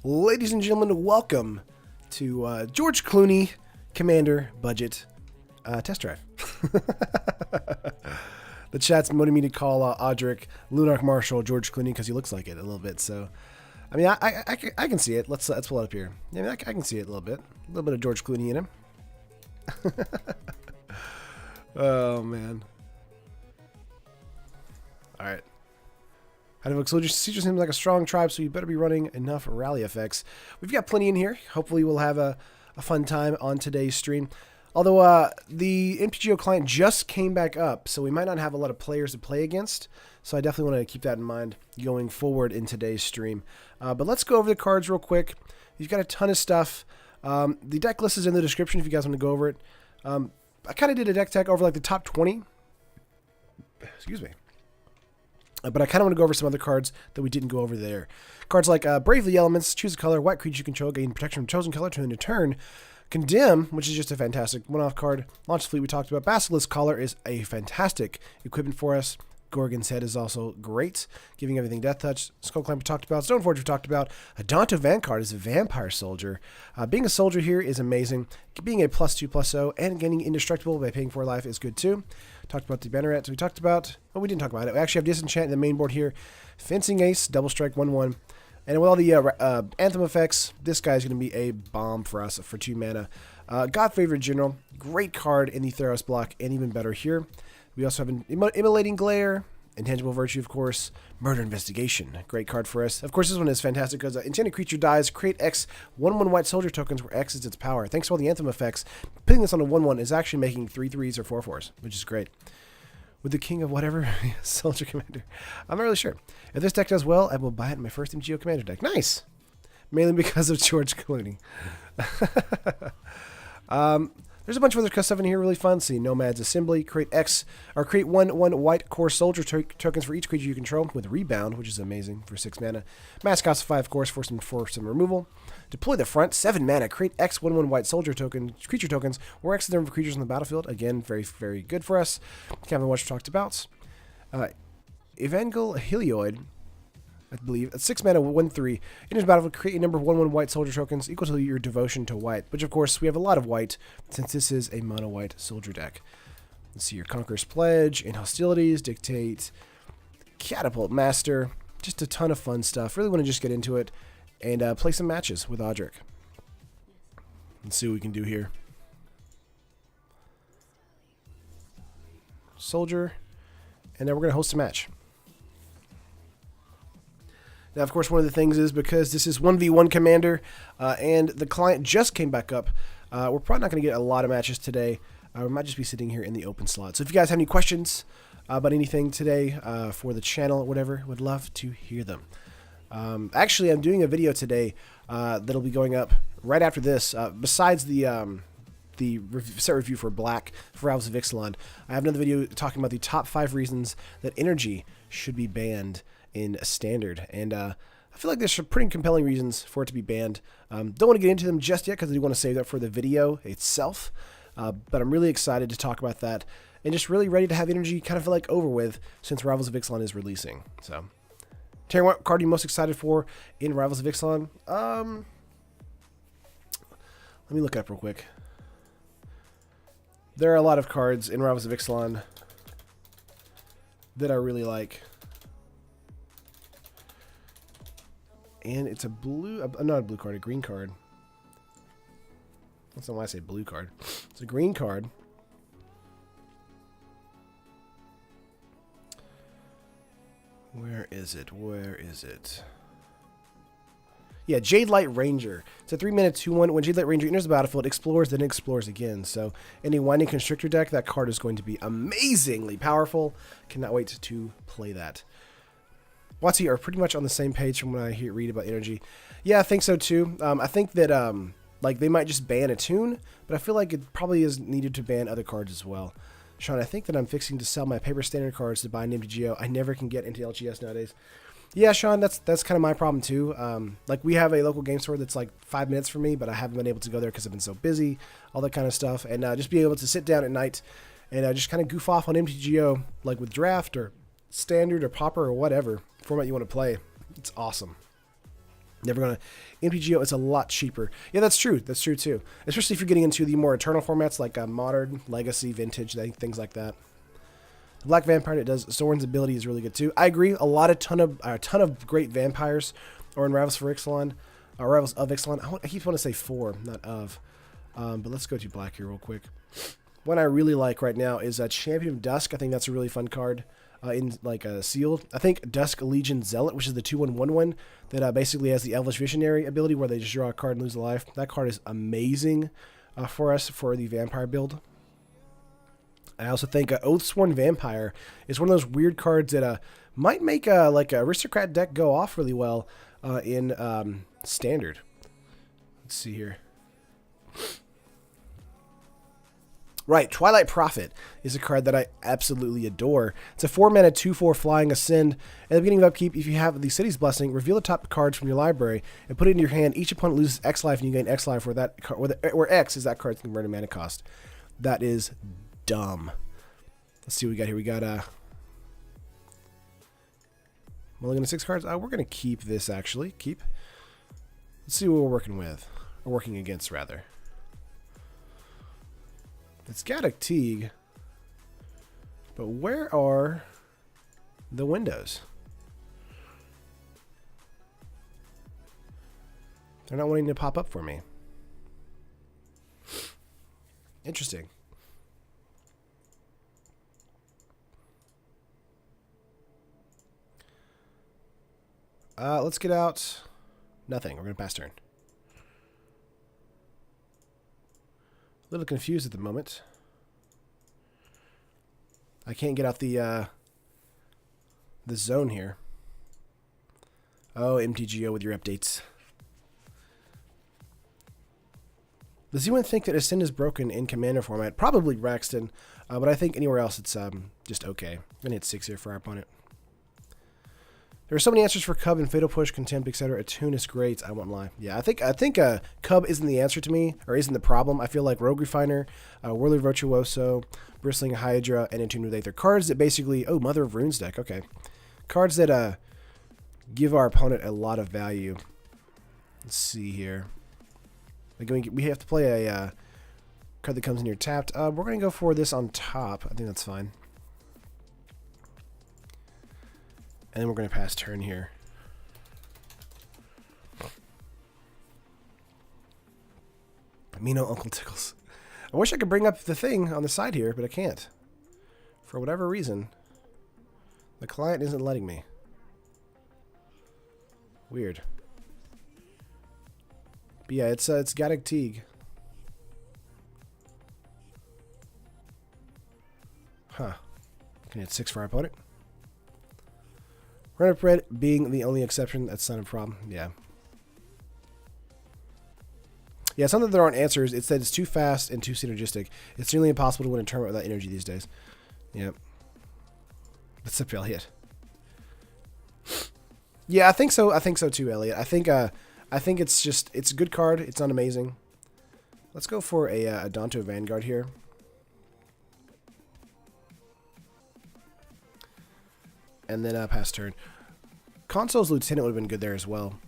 Ladies and gentlemen, welcome to George Clooney Commander Budget Test Drive. The chat's wanting me to call Odric Lunarch Marshal George Clooney because he looks like it a little bit. So, I mean, I can see it. Let's pull it up here. Yeah, I mean, I can see it a little bit of George Clooney in him. Oh man! All right. How to soldier seems like a strong tribe, so you better be running enough rally effects. We've got plenty in here. Hopefully, we'll have a fun time on today's stream. Although the MTGO client just came back up, so we might not have a lot of players to play against. So I definitely want to keep that in mind going forward in today's stream. But let's go over the cards real quick. You've got a ton of stuff. The deck list is in the description if you guys want to go over it. I kind of did a deck tech over like the top 20. Excuse me. But I kind of want to go over some other cards that we didn't go over there. Cards like Brave the Elements, choose a color, white creature you control, gain protection from chosen color, turn into turn. Condemn, which is just a fantastic one-off card. Launch Fleet we talked about. Basilisk Collar is a fantastic equipment for us. Gorgon's Head is also great, giving everything Death Touch. Skull Clamp we talked about. Stoneforge we talked about. Adonto Vanguard is a Vampire Soldier. Being a soldier here is amazing. Being a +2/+0 and getting Indestructible by paying 4 life is good too. Talked about the Banneret. We talked about... Oh, we didn't talk about it. We actually have Disenchant in the main board here. Fencing Ace, Double Strike, 1/1. And with all the Anthem effects, this guy's going to be a bomb for us for 2 mana. God Favored General, great card in the Theros block, and even better here. We also have an Immolating Glare, Intangible Virtue, of course, Murder Investigation, great card for us. Of course, this one is fantastic because enchanted creature dies, create X 1/1 white soldier tokens where X is its power. Thanks to all the Anthem effects, putting this on a 1/1 is actually making 3/3s or 4/4s, which is great. With the king of whatever soldier commander, I'm not really sure. If this deck does well, I will buy it in my first MTGO commander deck. Nice, mainly because of George Clooney. There's a bunch of other stuff in here really fun. See, Nomad's Assembly, create X, or create 1/1 white core soldier tokens for each creature you control with Rebound, which is amazing for 6 mana. Mass cost 5, of course, for some removal. Deploy the front, 7 mana, create X 1/1 white soldier creature tokens, or X the number of creatures on the battlefield. Again, very, very good for us. Kevin Watch talked about. Evangel Helioid, I believe, at 6 mana, 1/3. In his battlefield, create a number of 1/1 white soldier tokens equal to your devotion to white, which of course we have a lot of white since this is a mono white soldier deck. Let's see your Conqueror's Pledge and Hostilities, Dictate, Catapult Master, just a ton of fun stuff. Really want to just get into it and play some matches with Odric. Let's see what we can do here. Soldier, and then we're going to host a match. Now, of course, one of the things is because this is 1v1 Commander and the client just came back up, we're probably not going to get a lot of matches today. We might just be sitting here in the open slot. So if you guys have any questions about anything today for the channel or whatever, would love to hear them. Actually, I'm doing a video today that'll be going up right after this. Besides the set review for Black for Ramos of Ixalan, I have another video talking about the top 5 reasons that energy should be banned in Standard, and I feel like there's some pretty compelling reasons for it to be banned. Don't want to get into them just yet because I do want to save that for the video itself, but I'm really excited to talk about that and just really ready to have energy kind of like over with since Rivals of Ixalan is releasing. So, Terry, what card are you most excited for in Rivals of Ixalan? Let me look it up real quick. There are a lot of cards in Rivals of Ixalan that I really like. and it's a blue, not a blue card, a green card. That's not why I say blue card. It's a green card. Where is it? Where is it? Yeah, Jade Light Ranger. It's a 3-mana 2/1. When Jade Light Ranger enters the battlefield, it explores, then explores again. So, in a Winding Constrictor deck, that card is going to be amazingly powerful. Cannot wait to play that. Watsy are pretty much on the same page from when I read about energy. Yeah, I think so too. I think that like they might just ban a tune, but I feel like it probably is needed to ban other cards as well. Sean, I think that I'm fixing to sell my paper standard cards to buy an MTGO. I never can get into LGS nowadays. Yeah, Sean, that's kind of my problem too. Like we have a local game store that's like 5 minutes from me, but I haven't been able to go there because I've been so busy, all that kind of stuff. And just be able to sit down at night and just kind of goof off on MTGO, like with draft or standard or popper or whatever format you want to play. It's awesome. Never gonna MTGO is a lot cheaper. Yeah, that's true. That's true too. Especially if you're getting into the more eternal formats like modern, legacy, vintage, things like that. The Black Vampire that does Soren's ability is really good too. I agree. A ton of great vampires are in Rivals for Ixalan, Rivals of Ixalan. I keep wanting to say for, not of. But let's go to black here real quick. One I really like right now is Champion of Dusk. I think that's a really fun card. In like sealed. I think Dusk Legion Zealot, which is the 2/1/1/1 that basically has the Elvish Visionary ability where they just draw a card and lose a life. That card is amazing for us for the vampire build. I also think Oathsworn Vampire is one of those weird cards that might make like a Aristocrat deck go off really well in Standard. Let's see here. Right, Twilight Prophet is a card that I absolutely adore. It's a 4-mana 2/4 flying ascend. At the beginning of upkeep, if you have the City's Blessing, reveal the top cards from your library and put it into your hand. Each opponent loses X life and you gain X life where that where X is that card's converted mana cost. That is dumb. Let's see what we got here. We got Mulligan to 6 cards. We're gonna keep this actually. Keep. Let's see what we're working with. Or working against rather. It's got a Teague, but where are the windows? They're not wanting to pop up for me. Interesting. Let's get out. Nothing. We're going to pass turn. A little confused at the moment. I can't get out the zone here. Oh, MTGO with your updates. Does anyone think that Ascend is broken in Commander format? Probably Braxton, but I think anywhere else it's just okay. I'm going to hit 6 here for our opponent. There are so many answers for Cub and Fatal Push, Contempt, etc. Attune is great. I won't lie. Yeah, I think Cub isn't the answer to me, or isn't the problem. I feel like Rogue Refiner, Whirly Virtuoso, Bristling Hydra, and Attune with Aether. Cards that basically... Oh, Mother of Runes deck. Okay. Cards that give our opponent a lot of value. Let's see here. Like we have to play a card that comes in here tapped. We're going to go for this on top. I think that's fine. And then we're going to pass turn here. Me no Uncle Tickles. I wish I could bring up the thing on the side here, but I can't. For whatever reason, the client isn't letting me. Weird. But yeah, it's Gaddock Teague. Huh. Can hit 6 for our opponent. Run-up red being the only exception. That's not a problem. Yeah. Yeah, it's not that there aren't answers. It's that it's too fast and too synergistic. It's nearly impossible to win a tournament without energy these days. Yep. That's up, Elliot. Yeah, I think so. I think so too, Elliot. I think it's a good card. It's not amazing. Let's go for a Danto Vanguard here. And then pass turn. Console's Lieutenant would have been good there as well.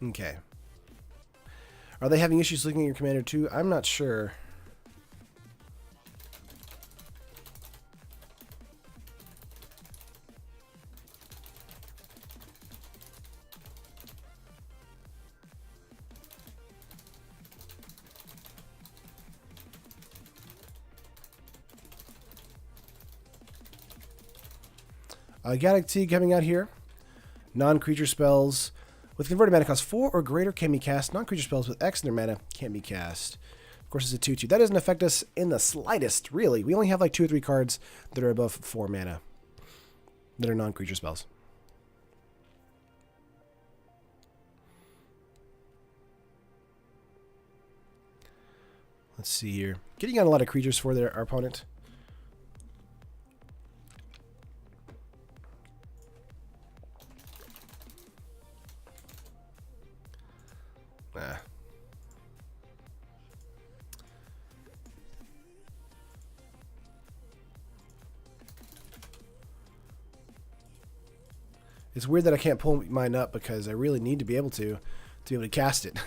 Okay. Are they having issues looking at your commander too? I'm not sure. Galaxy coming out here. Non-creature spells with converted mana cost 4 or greater can be cast. Non-creature spells with X in their mana can't be cast. Of course, it's a 2/2. That doesn't affect us in the slightest, really. We only have like 2 or 3 cards that are above 4 mana that are non-creature spells. Let's see here. Getting on a lot of creatures for our opponent. Nah. It's weird that I can't pull mine up because I really need to be able to cast it.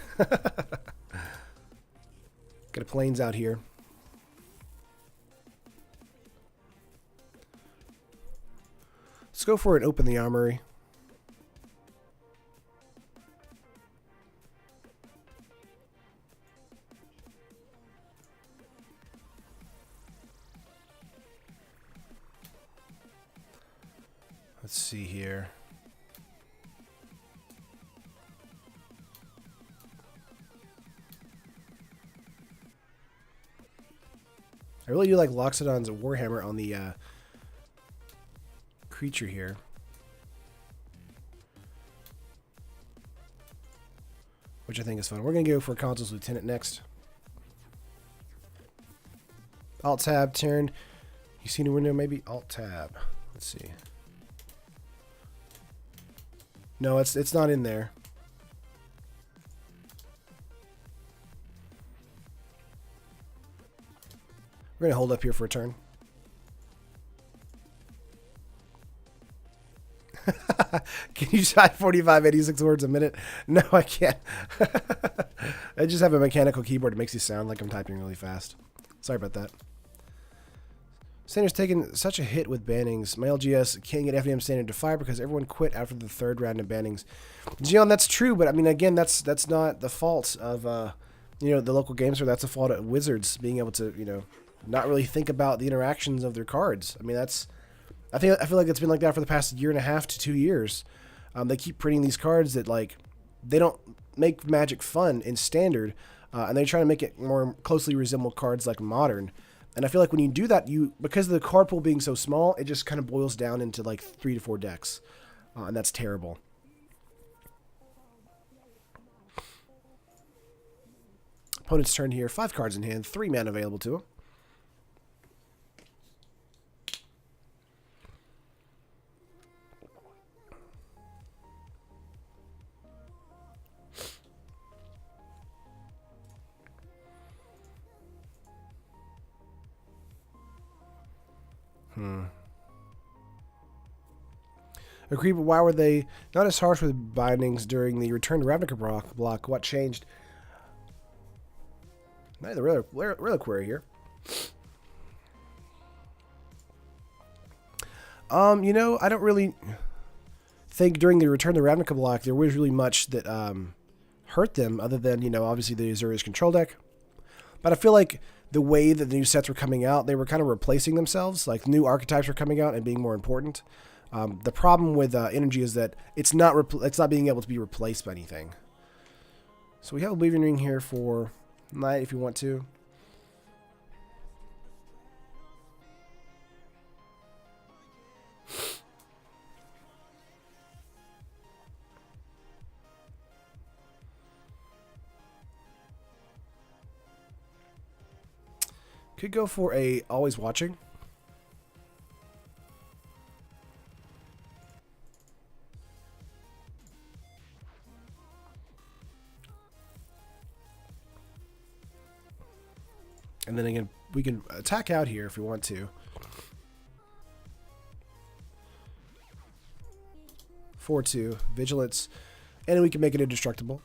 Got a plains out here. Let's go for it and open the armory. Let's see here. I really do like Loxodon's Warhammer on the creature here. Which I think is fun. We're going to go for Consul's Lieutenant next. Alt-Tab, turn. You see a window? Maybe Alt-Tab. Let's see. No, it's not in there. We're going to hold up here for a turn. Can you type 45, 86 words a minute? No, I can't. I just have a mechanical keyboard. It makes you sound like I'm typing really fast. Sorry about that. Standard's taken such a hit with bannings. My LGS can't get FDM Standard to fire because everyone quit after the 3rd round of bannings. Gion, that's true, but I mean, again, that's not the fault of the local game store. That's the fault of Wizards being able to not really think about the interactions of their cards. I mean, I feel like it's been like that for the past 1.5 to 2 years. They keep printing these cards that they don't make Magic fun in Standard, and they try to make it more closely resemble cards like Modern. And I feel like when you do that, because of the card pool being so small, it just kind of boils down into like 3 to 4 decks, and that's terrible. Opponent's turn here. 5 cards in hand, 3 mana available to him. Agreed, but why were they not as harsh with bindings during the Return to Ravnica block? What changed? The reliquary here. I don't really think during the Return to Ravnica block there was really much that hurt them other than, obviously the Azorius control deck. But I feel like the way that the new sets were coming out, they were kind of replacing themselves. Like new archetypes were coming out and being more important. The problem with energy is that it's not being able to be replaced by anything. So we have a Weaving Ring here for Knight if you want to. Could go for a Always Watching. And then again, we can attack out here if we want to. 4/2, Vigilance, and we can make it indestructible.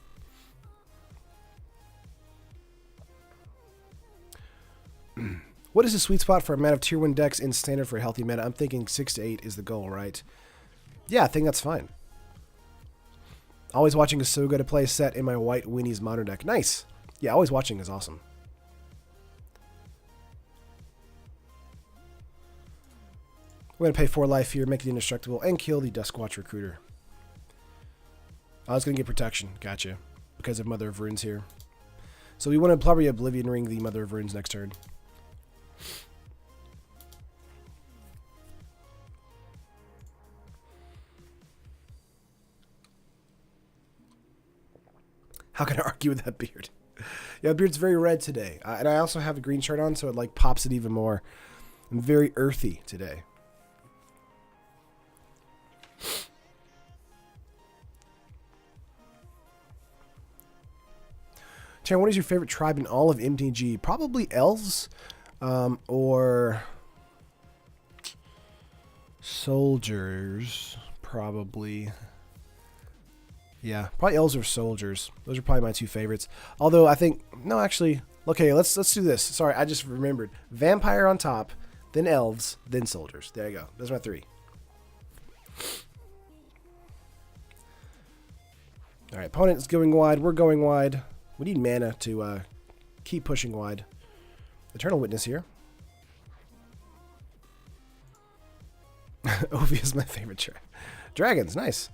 What is the sweet spot for a amount of tier 1 decks in Standard for a healthy meta? I'm thinking 6 to 8 is the goal, right? Yeah, I think that's fine. Always Watching is so good to play a set in my White Winnie's Modern deck. Nice. Yeah, Always Watching is awesome. We're going to pay 4 life here, make it indestructible, and kill the Duskwatch Recruiter. I was going to get protection. Gotcha. Because of Mother of Runes here. So we want to probably Oblivion Ring the Mother of Runes next turn. How can I argue with that beard? Yeah, the beard's very red today. And I also have a green shirt on, so it like pops it even more. I'm very earthy today. Taryn, what is your favorite tribe in all of MTG? Probably elves or soldiers, probably. Yeah, probably elves or soldiers. Those are probably my 2 favorites. Although I think, no, actually, okay, let's do this. Sorry, I just remembered. Vampire on top, then elves, then soldiers. There you go. Those are my 3. All right, opponent's going wide. We're going wide. We need mana to keep pushing wide. Eternal Witness here. Ovi is my favorite dragons, nice.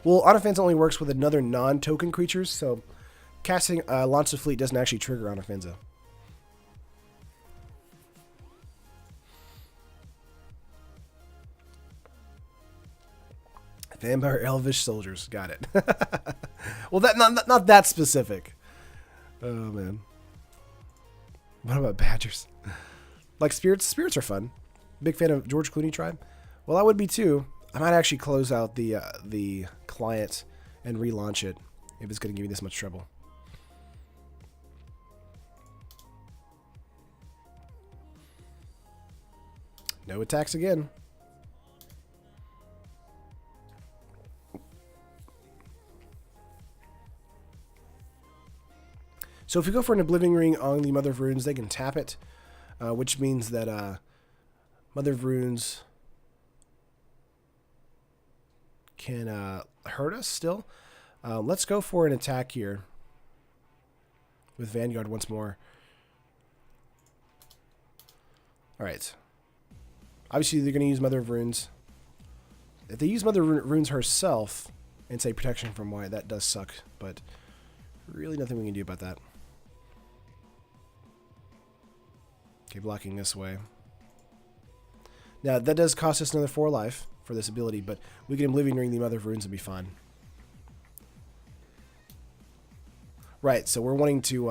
Well, On Offense only works with another non-token creatures, so casting Launch of Fleet doesn't actually trigger On Offense. Vampire Elvish Soldiers, got it. Well, that not that specific. Oh man. What about Badgers? Like Spirits? Spirits are fun. Big fan of George Clooney tribe. Well, I would be too. I might actually close out the client and relaunch it if it's going to give me this much trouble. No attacks again. So if we go for an Oblivion Ring on the Mother of Runes, they can tap it, which means that Mother of Runes can hurt us still. Let's go for an attack here with Vanguard once more. All right. Obviously, they're going to use Mother of Runes. If they use Mother of Runes herself and say protection from white, that does suck, but really nothing we can do about that. Okay, blocking this way. Now, that does cost us another 4 life for this ability, but we can Oblivion Ring the Mother of Runes and be fine. Right, so we're wanting to...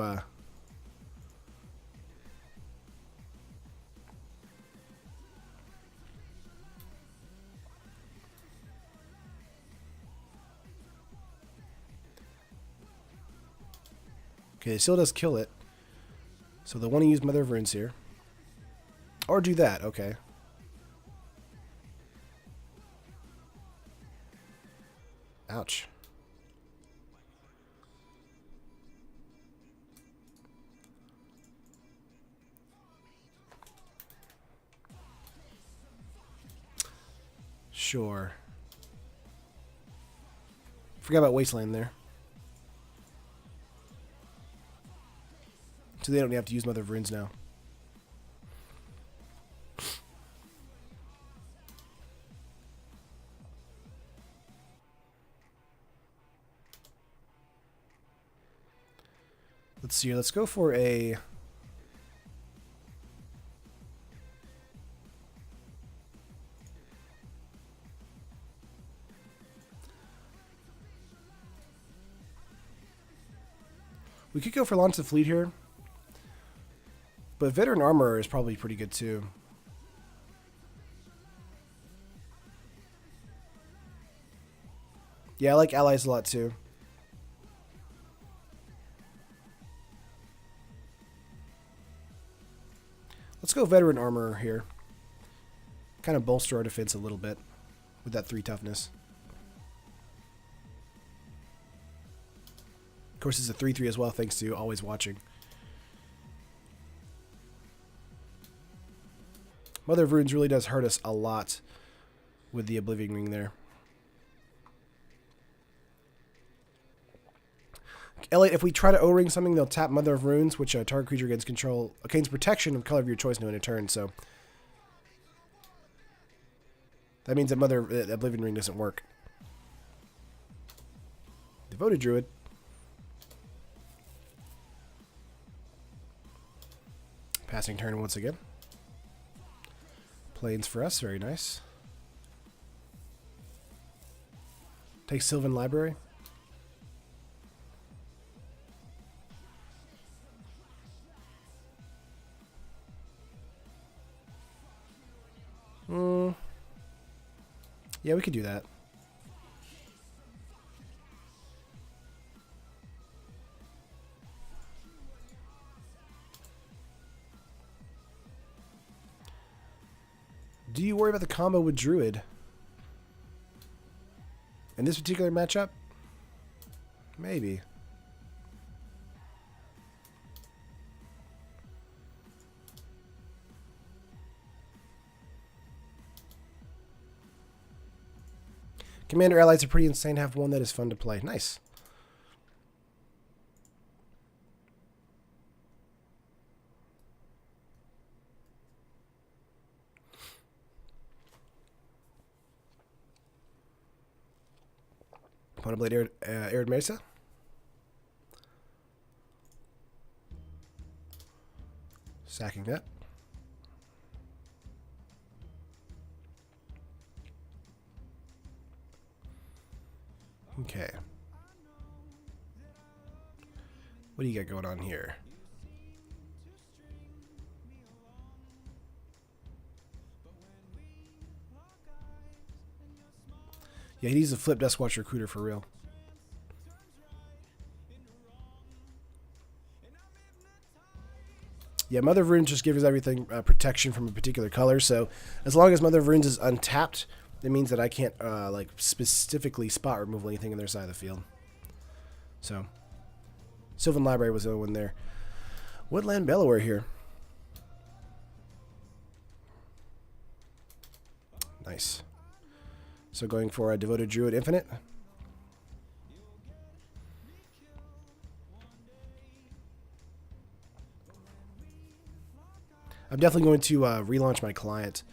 Okay, it still does kill it. So they want to use Mother of Runes here. Or do that, okay. Ouch. Sure. Forgot about Wasteland there. So they don't have to use Mother of Runes now. Let's see here. Let's go for a... We could go for Launch the Fleet here. But Veteran Armor is probably pretty good too. Yeah, I like allies a lot too. Let's go Veteran Armor here. Kind of bolster our defense a little bit with that 3 toughness. Of course, it's a 3/3 as well, thanks to Always Watching. Mother of Runes really does hurt us a lot with the Oblivion Ring there. Elliot, if we try to O-ring something, they'll tap Mother of Runes, which target creature gains protection of color of your choice in a turn. So that means that Oblivion Ring doesn't work. Devoted Druid. Passing turn once again. Plains for us, very nice. Take Sylvan Library. Yeah, we could do that. Do you worry about the combo with Druid? In this particular matchup? Maybe. Commander allies are pretty insane. Have one that is fun to play. Nice. Opponent Blade Arid Mesa. Sacking that. Okay. What do you got going on here? Yeah, he needs to flip Duskwatch Recruiter for real. Yeah, Mother of Runes just gives everything protection from a particular color. So as long as Mother of Runes is untapped, it means that I can't like specifically spot remove anything on their side of the field. So Sylvan Library was the other one there. Woodland Bellower here. Nice. So going for a Devoted Druid Infinite. I'm definitely going to relaunch my client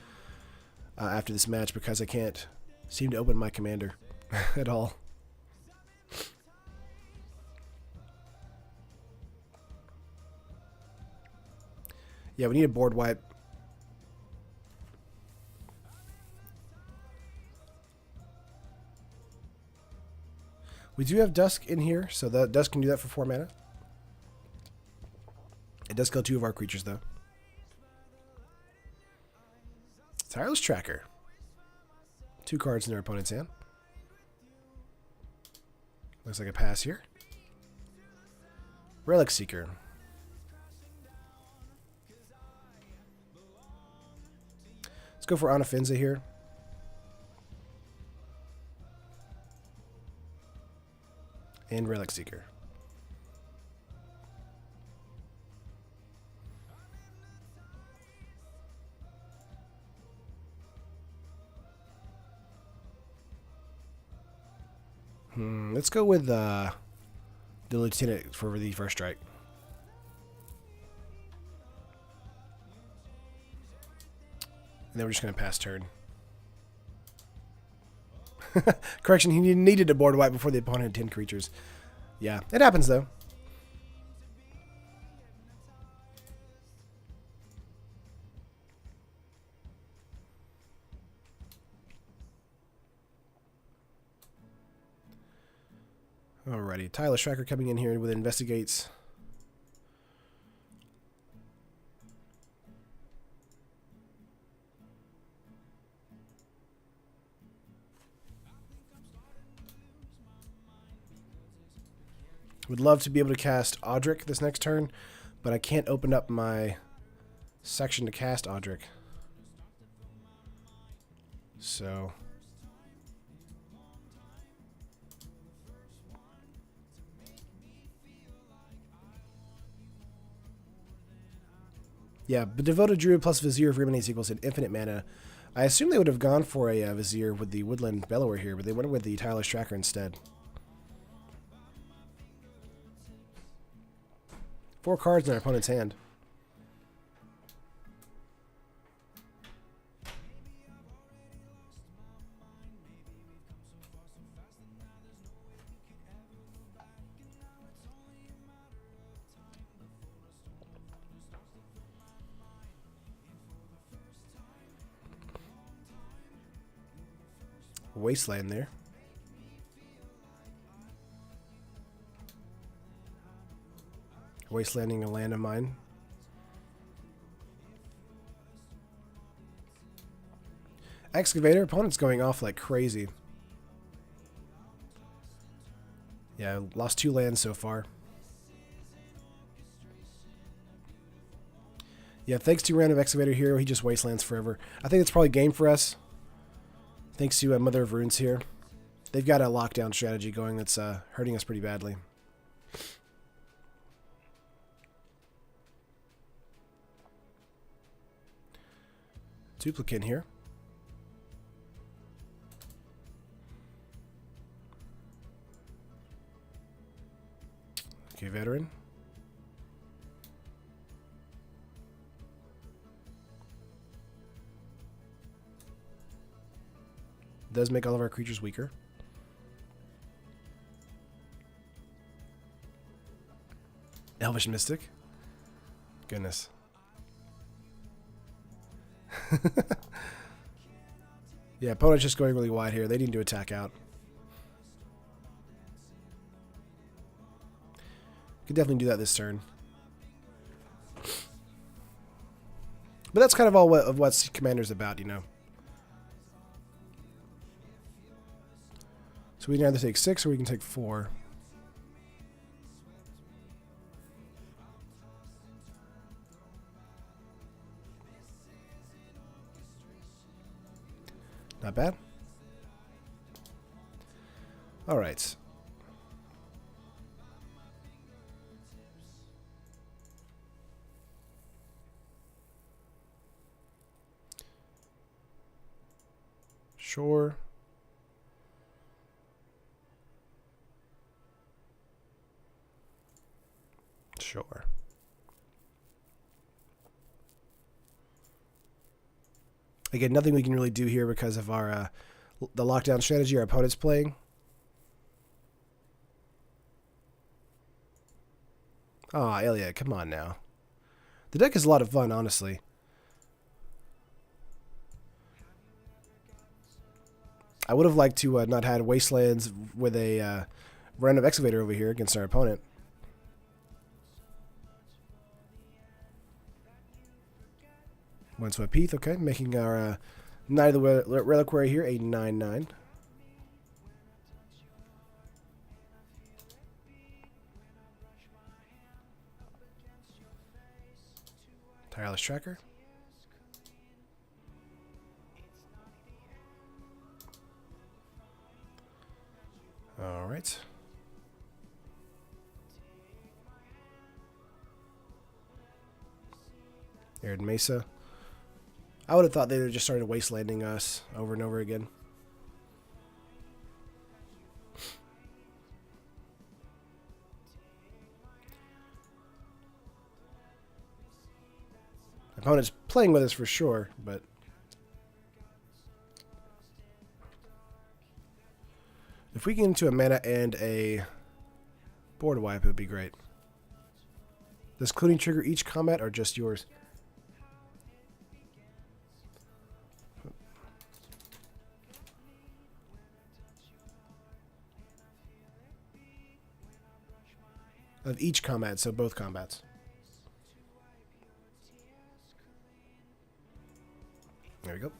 after this match because I can't seem to open my commander at all. Yeah, we need a board wipe. We do have Dusk in here, so that Dusk can do that for 4 mana. It does kill 2 of our creatures, though. Tireless Tracker. 2 cards in their opponent's hand. Looks like a pass here. Relic Seeker. Let's go for Anafinza here. And Relic Seeker. Let's go with the Lieutenant for the first strike. And then we're just going to pass turn. Correction, he needed a board wipe before the opponent had 10 creatures. Yeah, it happens though. Alrighty, Tireless Tracker coming in here with Investigates. Would love to be able to cast Odric this next turn, but I can't open up my section to cast Odric. So yeah, but Devoted Druid plus Vizier of Ruminates equals an infinite mana. I assume they would have gone for a Vizier with the Woodland Bellower here, but they went with the Tireless Tracker instead. 4 cards in our opponent's hand. Wasteland there. Wastelanding a land of mine. Excavator. Opponent's going off like crazy. Yeah, lost 2 lands so far. Yeah, thanks to random Excavator Hero, he just wastelands forever. I think it's probably game for us. Thanks to Mother of Runes here. They've got a lockdown strategy going that's hurting us pretty badly. Duplicate here. Okay, Veteran. Does make all of our creatures weaker. Elvish Mystic. Goodness. Yeah, opponent's just going really wide here. They need to attack out. Could definitely do that this turn. But that's kind of all of what Commander's about, you know. So we can either take 6 or we can take 4. Not bad. All right. Sure. Sure. Again, nothing we can really do here because of our the lockdown strategy our opponent's playing. Oh, Elia, come on now. The deck is a lot of fun, honestly. I would have liked to not had Wastelands with a random Excavator over here against our opponent. One Sweat Peath, okay, making our Knight of the Reliquary here a 9/9. Tireless Tracker. All right. Arid Mesa. I would have thought they would have just started wastelanding us over and over again. Opponent's playing with us for sure, but if we get into a mana and a board wipe, it would be great. Does Cluing trigger each combat or just yours? Of each combat, so both combats. There we go.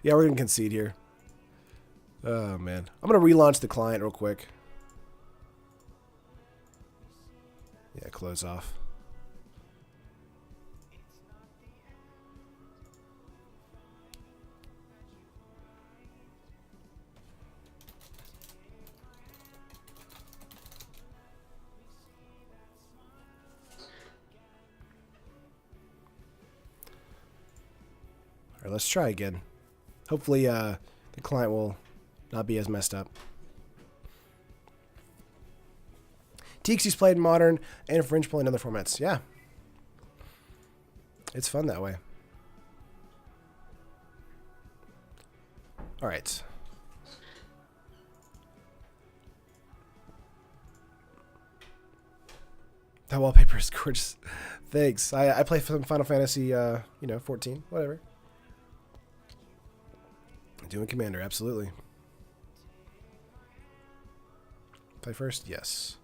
Yeah, we're going to concede here. Oh, man. I'm going to relaunch the client real quick. Yeah, close off. All right, let's try again. Hopefully the client will not be as messed up. Teeksie's played Modern and Fringe playing other formats. Yeah. It's fun that way. All right. That wallpaper is gorgeous. Thanks. I play some Final Fantasy, 14, whatever. Doing Commander, absolutely. Play first? Yes.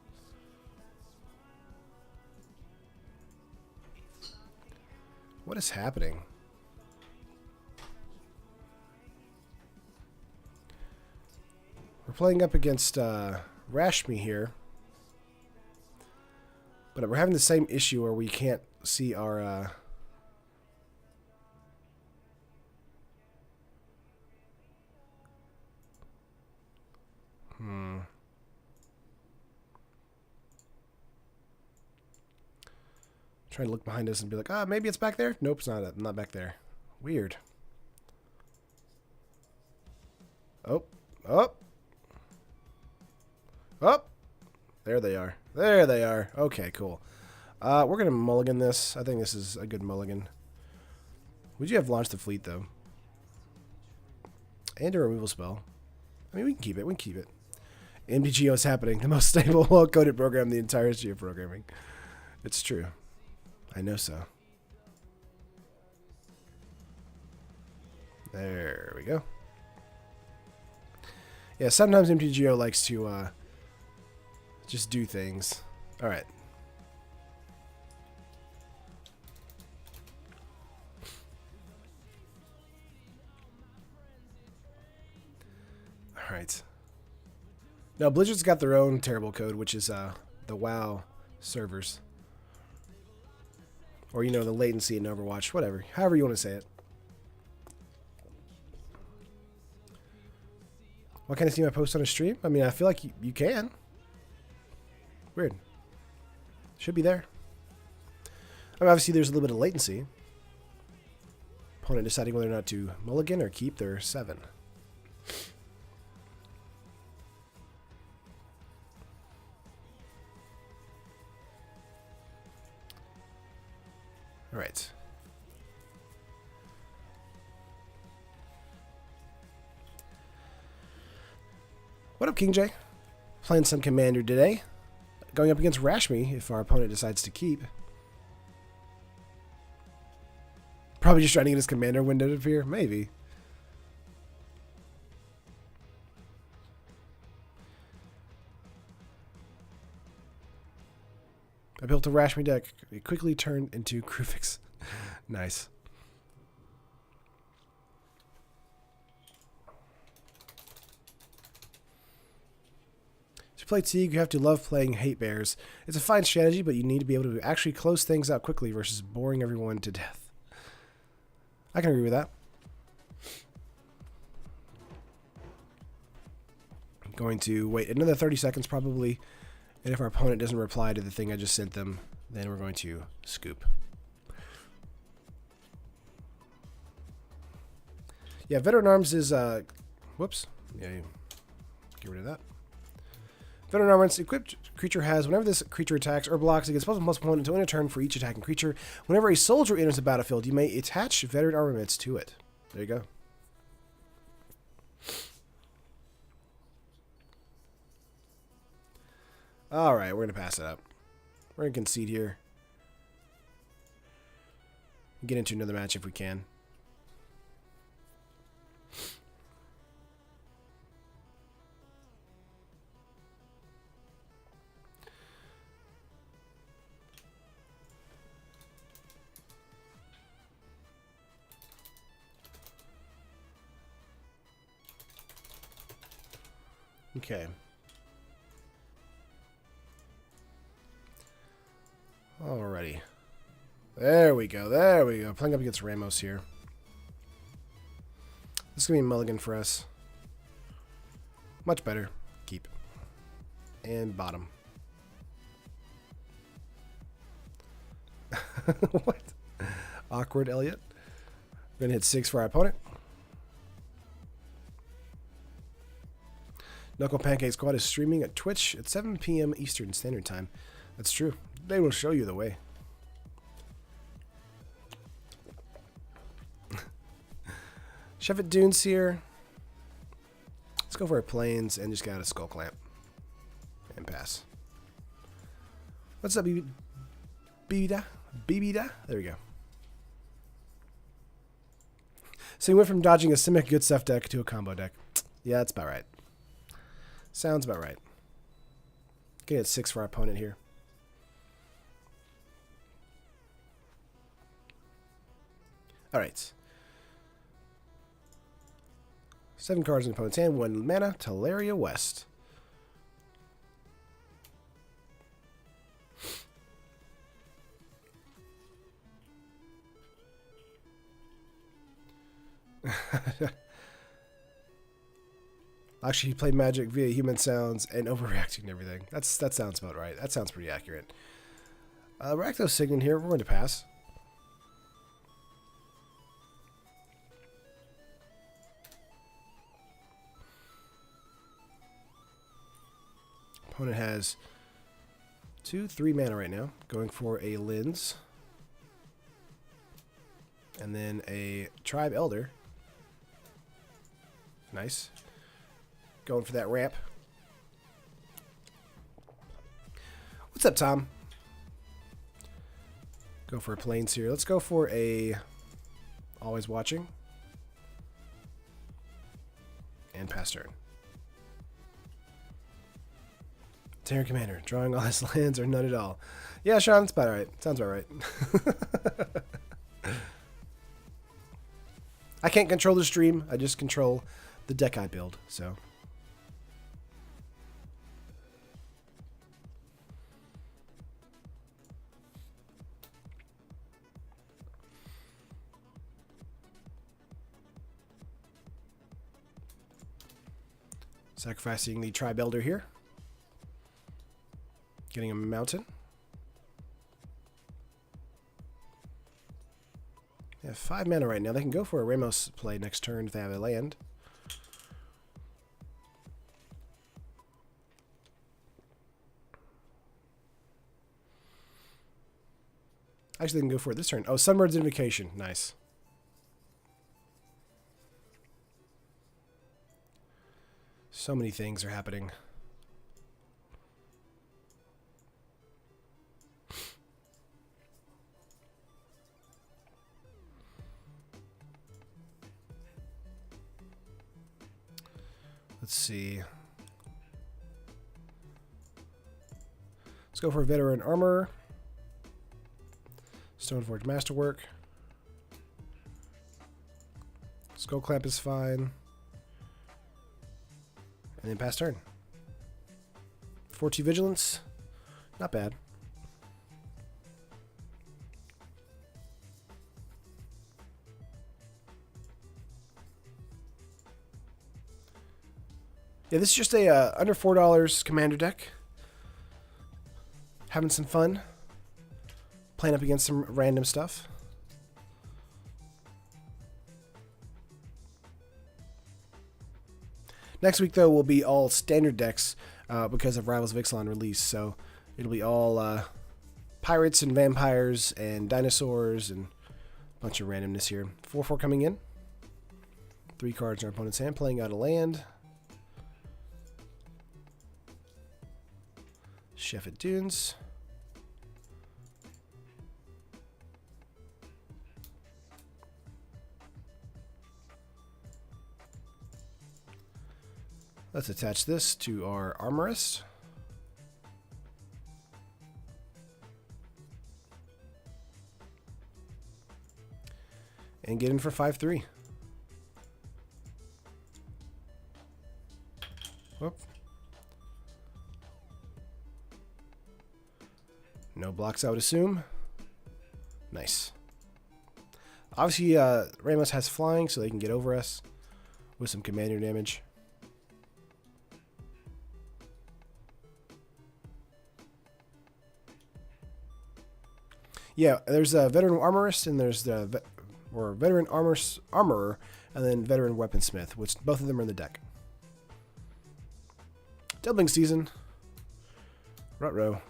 What is happening? We're playing up against Rashmi here. But we're having the same issue where we can't see our... Trying to look behind us and be like, maybe it's back there? Nope, it's not. Not back there. Weird. Oh. Oh. Oh. There they are. There they are. Okay, cool. We're going to mulligan this. I think this is a good mulligan. Would you have launched the fleet, though? And a removal spell. I mean, we can keep it. We can keep it. MTGO is happening. The most stable, well-coded program in the entire history of programming. It's true. I know so. There we go. Yeah, sometimes MTGO likes to just do things. All right. All right. Now, Blizzard's got their own terrible code, which is the WoW servers. Or, the latency in Overwatch. Whatever. However you want to say it. What kind of see my post on a stream? I mean, I feel like you can. Weird. Should be there. I mean, obviously, there's a little bit of latency. Opponent deciding whether or not to mulligan or keep their 7. All right. What up, King J? Playing some Commander today. Going up against Rashmi if our opponent decides to keep. Probably just trying to get his Commander window to appear. Maybe. I built a Rashmi deck. It quickly turned into Krufix. Nice. To play Teague, you have to love playing Hate Bears. It's a fine strategy, but you need to be able to actually close things out quickly versus boring everyone to death. I can agree with that. I'm going to wait another 30 seconds probably. And if our opponent doesn't reply to the thing I just sent them, then we're going to scoop. Yeah, Veteran Arms is, whoops. Yeah, get rid of that. Veteran Armaments, equipped creature has, whenever this creature attacks or blocks, it gets +1/+1 until end of turn for each attacking creature. Whenever a soldier enters the battlefield, you may attach Veteran Armaments to it. There you go. All right, we're going to pass it up. We're going to concede here. Get into another match if we can. Okay. Alrighty. There we go. There we go. Playing up against Ramos here. This is going to be a mulligan for us. Much better. Keep. And bottom. What? Awkward, Elliot. We're going to hit 6 for our opponent. Knuckle Pancake Squad is streaming at Twitch at 7 p.m. Eastern Standard Time. That's true. They will show you the way. Chef at Dunes here. Let's go for a Plains and just got a Skull Clamp. And pass. What's up, Bibida? Bibida? There we go. So you went from dodging a Simic Good Stuff deck to a combo deck. Yeah, that's about right. Sounds about right. Getting at 6 for our opponent here. Alright. 7 cards in the opponent's hand. 1 mana. Teleria West. Actually, he played Magic via human sounds and overreacting to everything. That sounds about right. That sounds pretty accurate. Rakdos Signet here. We're going to pass. Opponent has 2-3 mana right now. Going for a Lens. And then a Tribe Elder. Nice. Going for that ramp. What's up, Tom? Go for a Plains here. Let's go for a Always Watching. And pass turn. Terran Commander. Drawing all his lands or none at all. Yeah, Sean, that's about right. Sounds about right. I can't control the stream. I just control the deck I build, so... Sacrificing the Tribe Elder here. Getting a Mountain. They have 5 mana right now. They can go for a Ramos play next turn if they have a land. Actually, they can go for it this turn. Oh, Sunbird's Invocation. Nice. So many things are happening. Let's see. Let's go for Veteran Armor. Stoneforge Masterwork. Skull Clamp is fine. And then pass turn. 4-2 Vigilance. Not bad. Yeah, this is just a under $4 commander deck. Having some fun. Playing up against some random stuff. Next week, though, will be all standard decks because of Rivals of Ixalan release. So it'll be all pirates and vampires and dinosaurs and a bunch of randomness here. 4-4 coming in. 3 cards in our opponent's hand, playing out a land. Chef at Dunes. Let's attach this to our Armorist. And get in for 5-3. Whoop. No blocks, I would assume. Nice. Obviously, Ramos has flying, so they can get over us with some commander damage. Yeah, there's a Veteran Armorist, and there's the Veteran Armorer, and then Veteran Weaponsmith, which both of them are in the deck. Doubling season. Ruh-roh.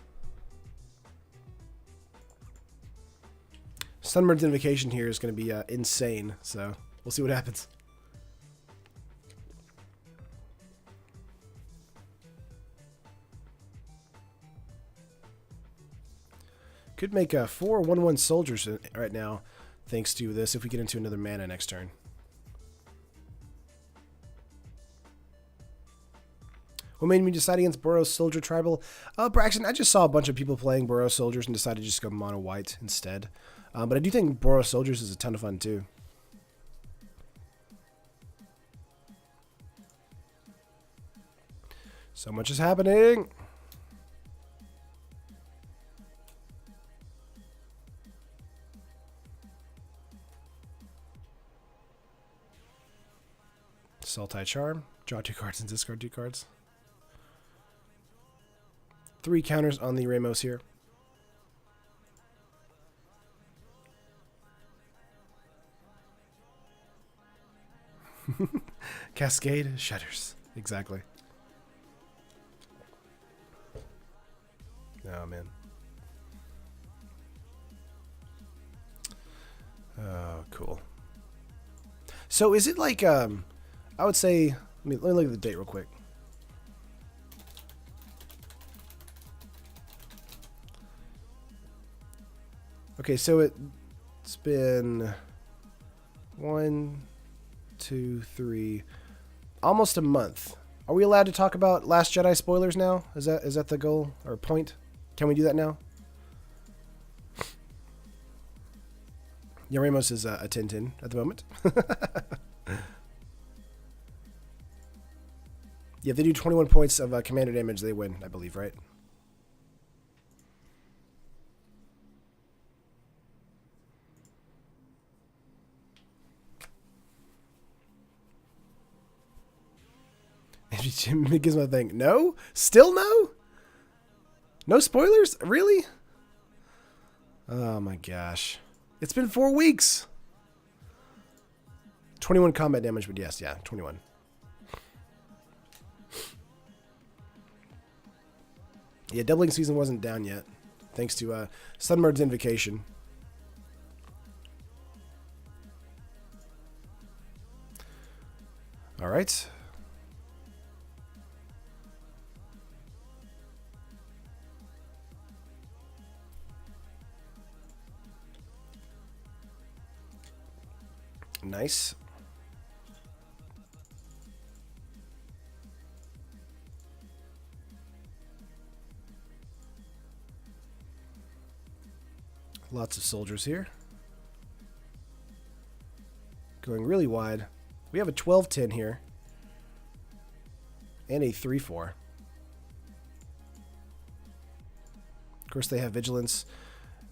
Sunbird's Invocation here is going to be insane, so we'll see what happens. Could make 4 1/1 soldiers right now, thanks to this, if we get into another mana next turn. What made me decide against Boros Soldier Tribal? Braxton, I just saw a bunch of people playing Boros Soldiers and decided to just go mono white instead. But I do think Boros Soldiers is a ton of fun too. So much is happening. Sultai Charm. Draw 2 cards and discard 2 cards. 3 counters on the Ramos here. Cascade shudders. Exactly. Oh, man. Oh, cool. So is it like, I would say, let me look at the date real quick. Okay, so it's been 1, 2, 3, almost a month. Are we allowed to talk about Last Jedi spoilers now? Is that the goal or point? Can we do that now? Yeah, Ramos is a 10-10 at the moment. Yeah, if they do 21 points of commander damage, they win, I believe, right? Gizmo thing. No? Still no? No spoilers? Really? Oh my gosh. It's been 4 weeks. 21 combat damage, but yes, yeah, 21. Yeah, doubling season wasn't down yet, thanks to Sunbird's Invocation. All right. Nice. Lots of soldiers here. Going really wide. We have a 12-10 here. And a 3-4. Of course, they have vigilance.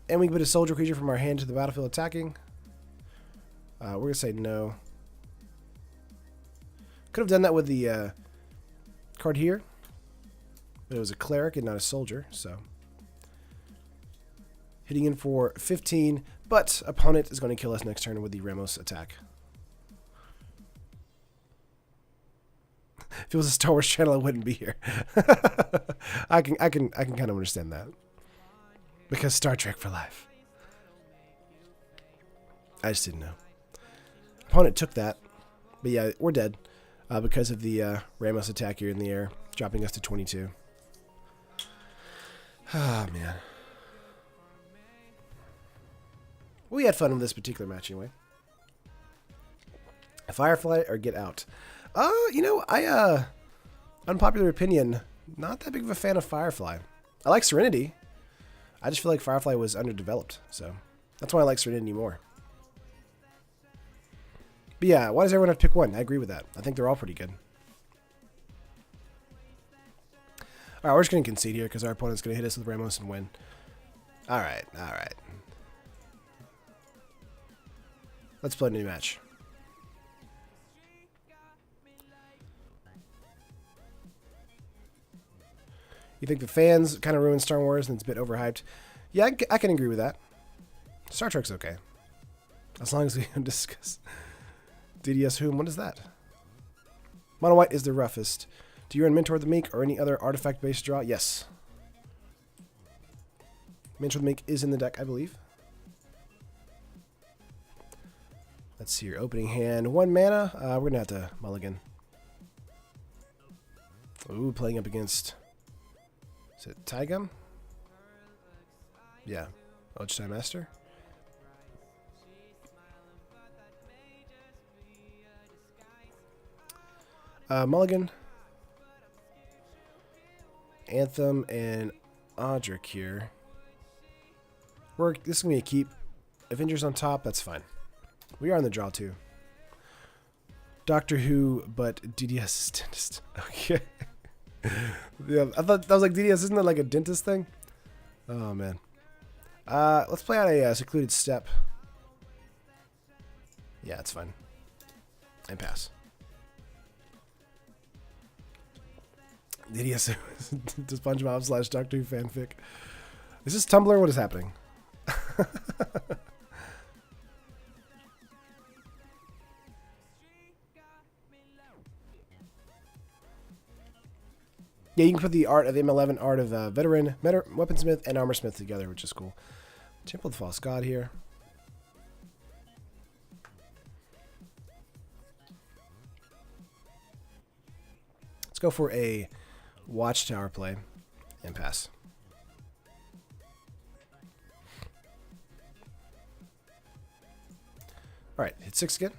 And we can put a soldier creature from our hand to the battlefield attacking. We're going to say no. Could have done that with the card here. But it was a cleric and not a soldier, so. Hitting in for 15, but opponent is going to kill us next turn with the Ramos attack. If it was a Star Wars channel, I wouldn't be here. I can kind of understand that. Because Star Trek for life. I just didn't know. Opponent took that. But yeah, we're dead. Because of the Ramos attack here in the air. Dropping us to 22. Ah, man. We had fun with this particular match anyway. Firefly or get out? You know, unpopular opinion, not that big of a fan of Firefly. I like Serenity. I just feel like Firefly was underdeveloped, so that's why I like Serenity more. But yeah, why does everyone have to pick one? I agree with that. I think they're all pretty good. Alright, we're just going to concede here because our opponent's going to hit us with Ramos and win. Alright, alright. Let's play a new match. You think the fans kind of ruined Star Wars and it's a bit overhyped? Yeah, I can agree with that. Star Trek's okay. As long as we can discuss DDS Whom. What is that? Mono White is the roughest. Do you run Mentor the Meek or any other artifact-based draw? Yes. Mentor the Meek is in the deck, I believe. Let's see your opening hand. 1 mana. We're going to have to mulligan. Ooh, playing up against... Is it Tygum? Yeah. Odric Master. Mulligan. Anthem and Odric here. This is going to be a keep. Avengers on top, that's fine. We are on the draw too. Doctor Who, but DDS is dentist. Okay. Yeah, I thought that was like DDS, isn't that like a dentist thing? Oh man. Let's play out a secluded step. Yeah, it's fine. And pass. DDS to SpongeBob / Doctor Who fanfic. Is this Tumblr? What is happening? Yeah, you can put the art of M11 art of veteran, weaponsmith, and armorsmith together, which is cool. Temple of the False God here. Let's go for a Watchtower play and pass. All right, hit 6 again.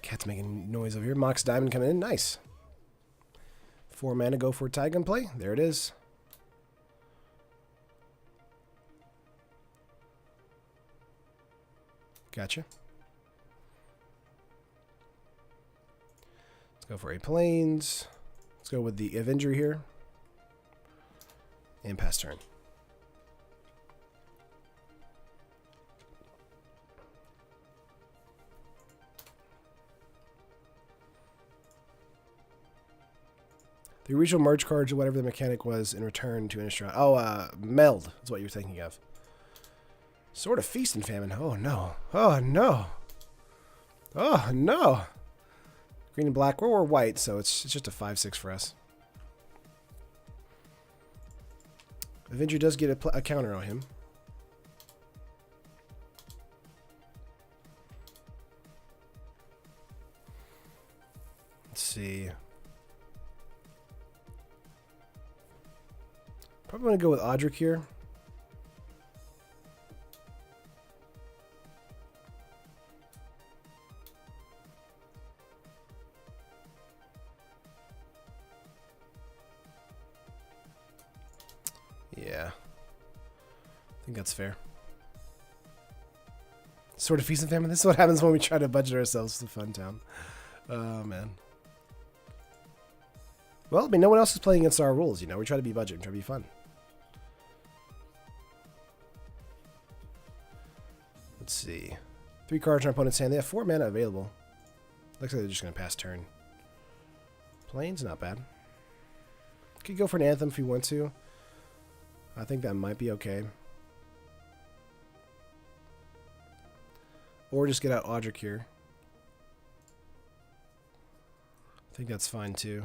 Cat's making noise over here. Mox Diamond coming in. Nice. 4 mana, go for a Tygum play. There it is. Gotcha. Let's go for a Plains. Let's go with the Avenger here. And pass turn. The original merge cards or whatever the mechanic was in return to Innistrad. Oh, meld is what you're thinking of. Sort of feast and famine. Oh no. Oh no. Oh no. Green and black. We're white, so it's just a 5/6 for us. Avenger does get a counter on him. Let's see. Probably want to go with Odric here. Yeah. I think that's fair. Sort of feast and famine. This is what happens when we try to budget ourselves to Fun Town. Oh, man. Well, I mean, no one else is playing against our rules, you know. We try to be budget and try to be fun. Let's see. 3 cards in our opponent's hand. They have 4 mana available. Looks like they're just going to pass turn. Plains, not bad. Could go for an Anthem if you want to. I think that might be okay. Or just get out Odric here. I think that's fine too.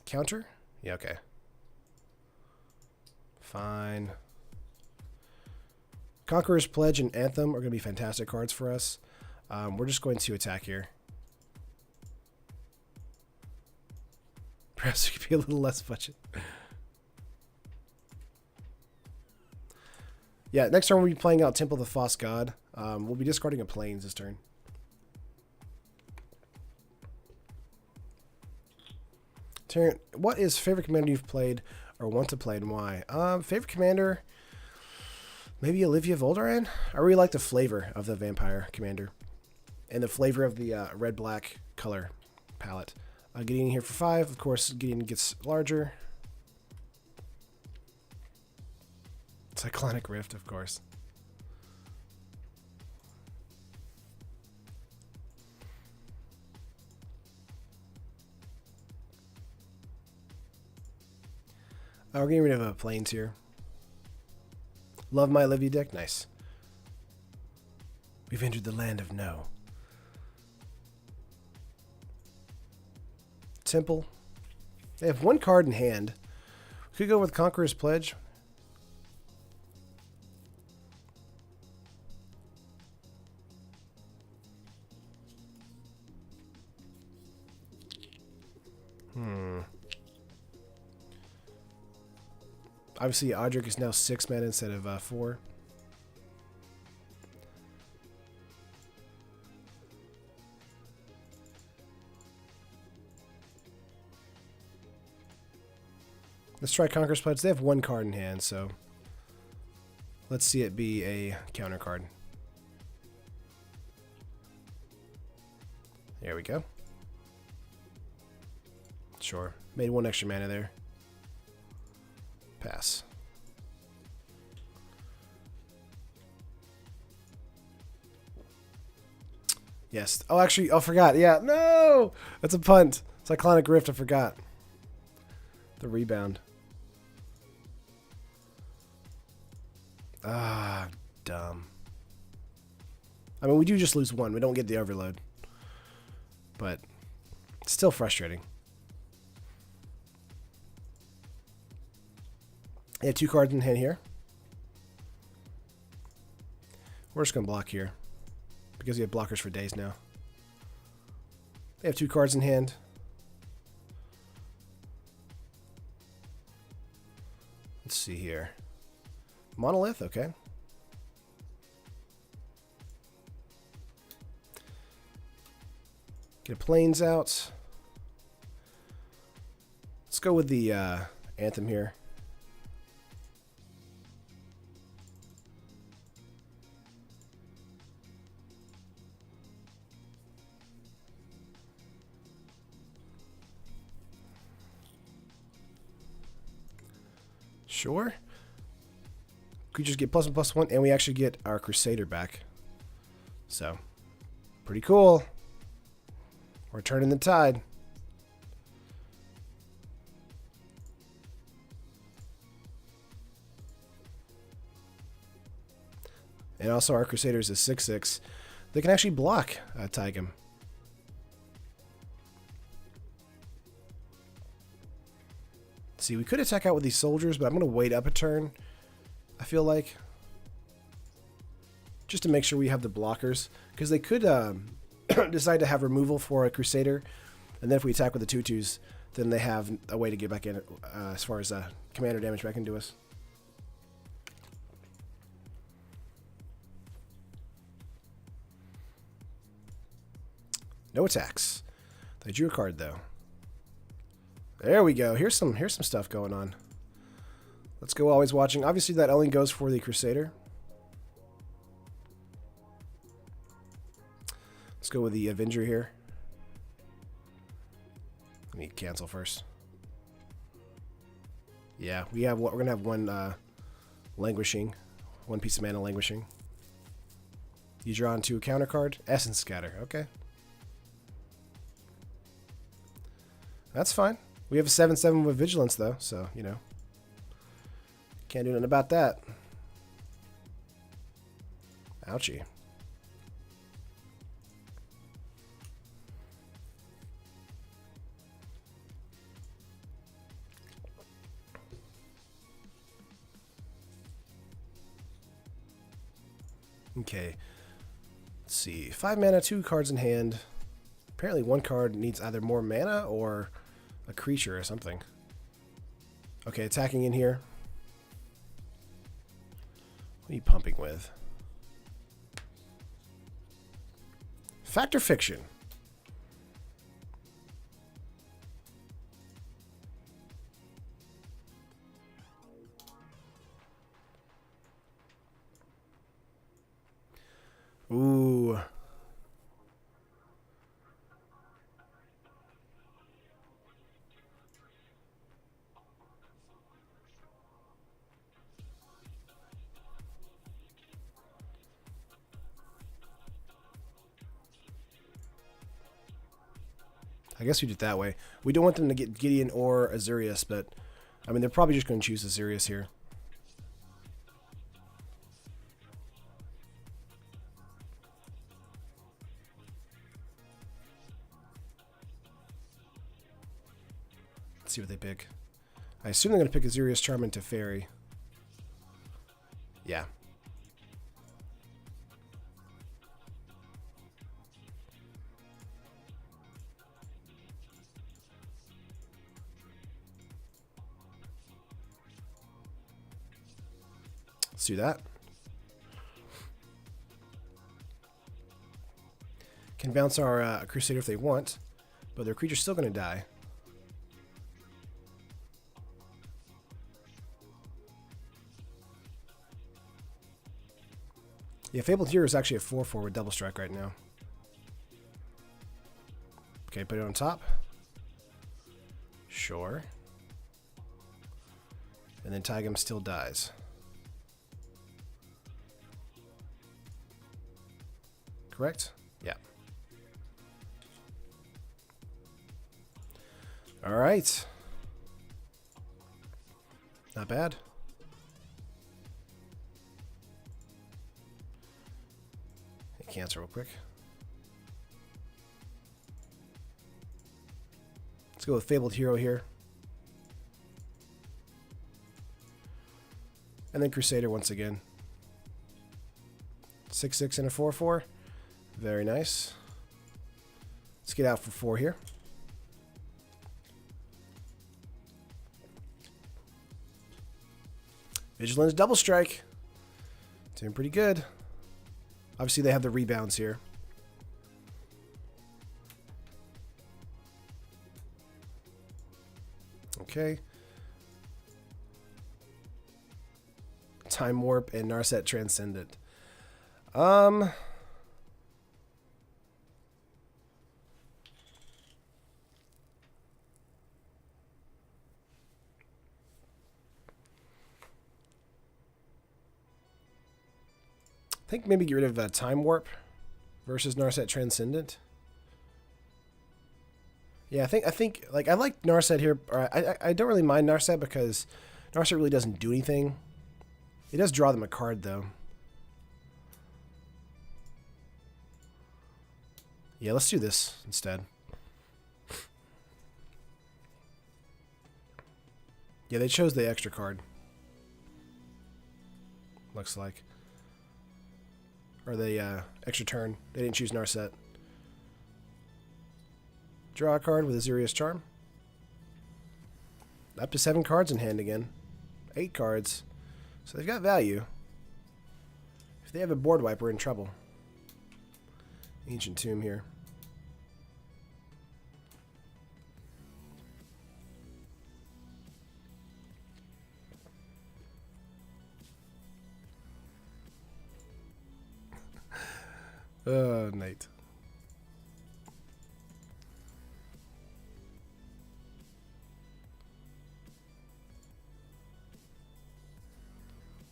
Counter? Yeah, okay. Fine. Conqueror's Pledge and Anthem are going to be fantastic cards for us. We're just going to attack here. Perhaps we could be a little less budget. Yeah, next turn we'll be playing out Temple of the False God. We'll be discarding a Plains this turn. Terran, what is favorite commander you've played or want to play and why? Favorite commander, maybe Olivia Voldaren? I really like the flavor of the vampire commander and the flavor of the red-black color palette. Getting in here for 5, of course, Gideon gets larger. Cyclonic Rift, of course. We're getting rid of Plains here. Love my Olivia deck. Nice. We've entered the land of no. Temple. They have one card in hand. We could go with Conqueror's Pledge. Obviously, Odric is now 6 mana instead of 4. Let's try Conqueror's Pledge. They have one card in hand, so let's see it be a counter card. There we go. Sure. Made one extra mana there. Pass. Yes. Oh, actually, I forgot. Yeah, no! That's a punt. Cyclonic Rift, I forgot. The rebound. Ah, dumb. I mean, we do just lose one. We don't get the overload. But it's still frustrating. They have 2 cards in hand here. We're just going to block here. Because we have blockers for days now. They have 2 cards in hand. Let's see here. Monolith, okay. Get a Plains out. Let's go with the Anthem here. Sure. We just get +1/+1, and we actually get our Crusader back. So, pretty cool. We're turning the tide. And also our Crusaders is 6/6. They can actually block Tigum. See, we could attack out with these soldiers, but I'm going to wait up a turn, I feel like. Just to make sure we have the blockers. Because they could decide to have removal for a Crusader. And then if we attack with the 2/2s, then they have a way to get back in as far as commander damage back into us. No attacks. They drew a card, though. There we go. Here's some stuff going on. Let's go always watching. Obviously, that only goes for the Crusader. Let's go with the Avenger here. Let me cancel first. Yeah, we're gonna have one languishing, one piece of mana languishing. You draw into a counter card. Essence Scatter. Okay, that's fine. We have a 7/7 with Vigilance, though, so, you know. Can't do nothing about that. Ouchie. Okay. Let's see. 5 mana, 2 cards in hand. Apparently one card needs either more mana or a creature or something. Okay, attacking in here. What are you pumping with? Fact or fiction? Ooh. I guess we did it that way. We don't want them to get Gideon or Azurius, but I mean, they're probably just going to choose Azurius here. see what they pick. I assume they're going to pick Azirius Charm into Fairy. Yeah. Let's do that. Can bounce our Crusader if they want, but their creature's still going to die. Yeah, Fabled Hero is actually a 4/4 with double strike right now. Okay, put it on top. Sure. And then Tigum still dies. Correct? Yeah. All right. Not bad. Cancel real quick. Let's go with Fabled Hero here. And then Crusader once again. 6/6 and a 4/4. Very nice. Let's get out for 4 here. Vigilance double strike. Doing pretty good. Obviously, they have the rebounds here. Okay. Time Warp and Narset Transcendent. I think maybe get rid of Time Warp versus Narset Transcendent. Yeah, I think like I like Narset here. Or I don't really mind Narset because Narset really doesn't do anything. It does draw them a card though. Yeah, let's do this instead. Yeah, they chose the extra card. Looks like. Or the extra turn. They didn't choose Narset. Draw a card with Azirius Charm. Up to 7 cards in hand again. 8 cards. So they've got value. If they have a board wipe, we're in trouble. Ancient Tomb here. Night.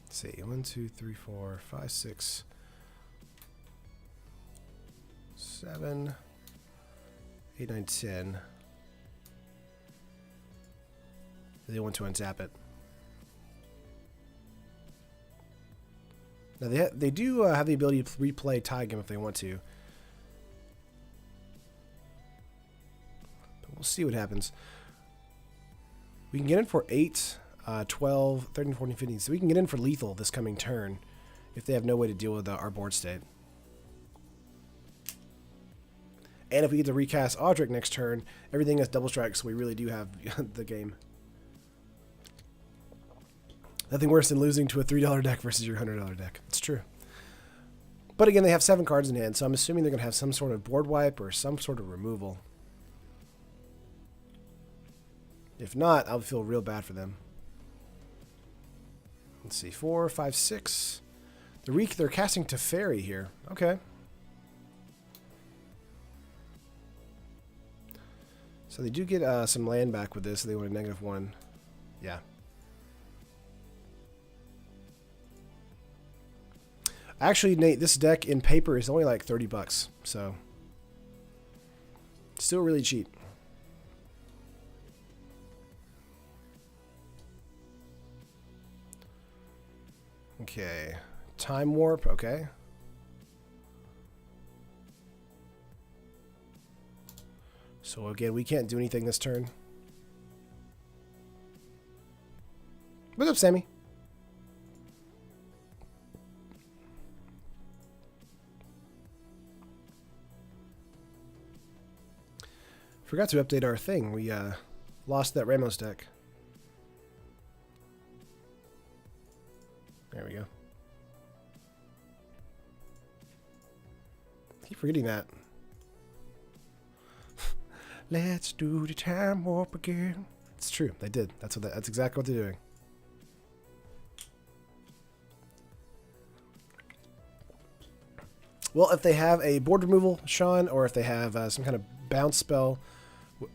Let's see. 1, 2, 3, 4, 5, 6, 7, 8, 9, 10. They want to untap it. Now they do have the ability to replay Tigum if they want to. But we'll see what happens. We can get in for 8, 12, 13, 14, 15. So we can get in for lethal this coming turn if they have no way to deal with our board state. And if we get to recast Odric next turn, everything is double strike, so we really do have the game. Nothing worse than losing to a $3 deck versus your $100 deck. It's true. But again, they have 7 cards in hand, so I'm assuming they're going to have some sort of board wipe or some sort of removal. If not, I'll feel real bad for them. Let's see, 4, 5, 6. They're casting Teferi here. Okay. So they do get some land back with this, so they want a -1. Yeah. Actually, Nate, this deck in paper is only like $30, so still really cheap. Okay, Time Warp, okay. So again, we can't do anything this turn. up, Sammy? Forgot to update our thing. We lost that Ramos deck. There we go. Keep forgetting that. Let's do the time warp again. It's true. They did. That's exactly what they're doing. Well, if they have a board removal, Sean, or if they have some kind of bounce spell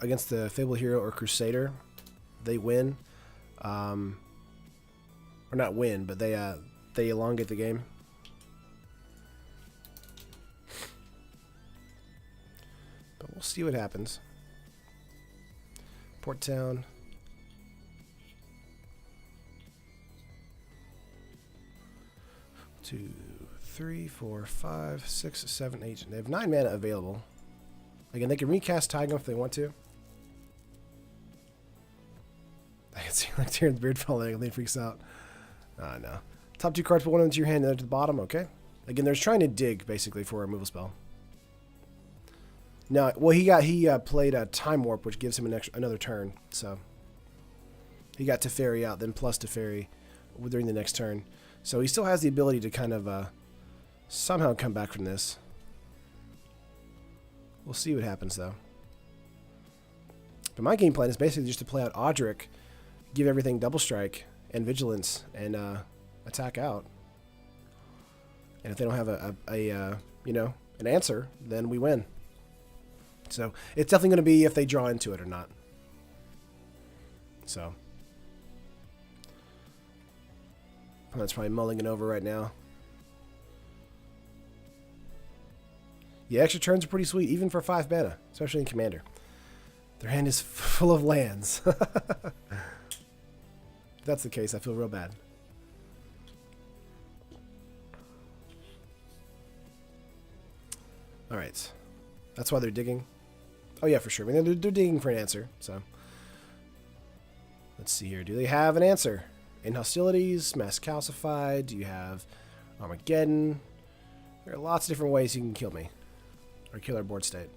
against the Fable Hero or Crusader, they win. Or not win, but they elongate the game. But we'll see what happens. Port Town. Two, 3, 4, 5, 6, 7, 8. They have 9 mana available. Again, they can recast Taiga if they want to. I can see like Tyrion's beard falling and he freaks out. No. Top 2 cards, put one into your hand and the other to the bottom. Okay. Again, they're trying to dig basically for a removal spell. No, well he played a Time Warp, which gives him another turn. So he got Teferi out, then plus Teferi during the next turn. So he still has the ability to kind of somehow come back from this. We'll see what happens though. But my game plan is basically just to play out Odric, give everything double strike and vigilance, and attack out. And if they don't have an answer, then we win. So it's definitely going to be if they draw into it or not. So opponent's probably mulling it over right now. Yeah, extra turns are pretty sweet, even for 5 mana, especially in Commander. Their hand is full of lands. If that's the case, I feel real bad. Alright. That's why they're digging. Oh yeah, for sure. I mean, they're digging for an answer, so. Let's see here. Do they have an answer? In Hostilities, Mass Calcified, do you have Armageddon? There are lots of different ways you can kill me. Or kill our board state.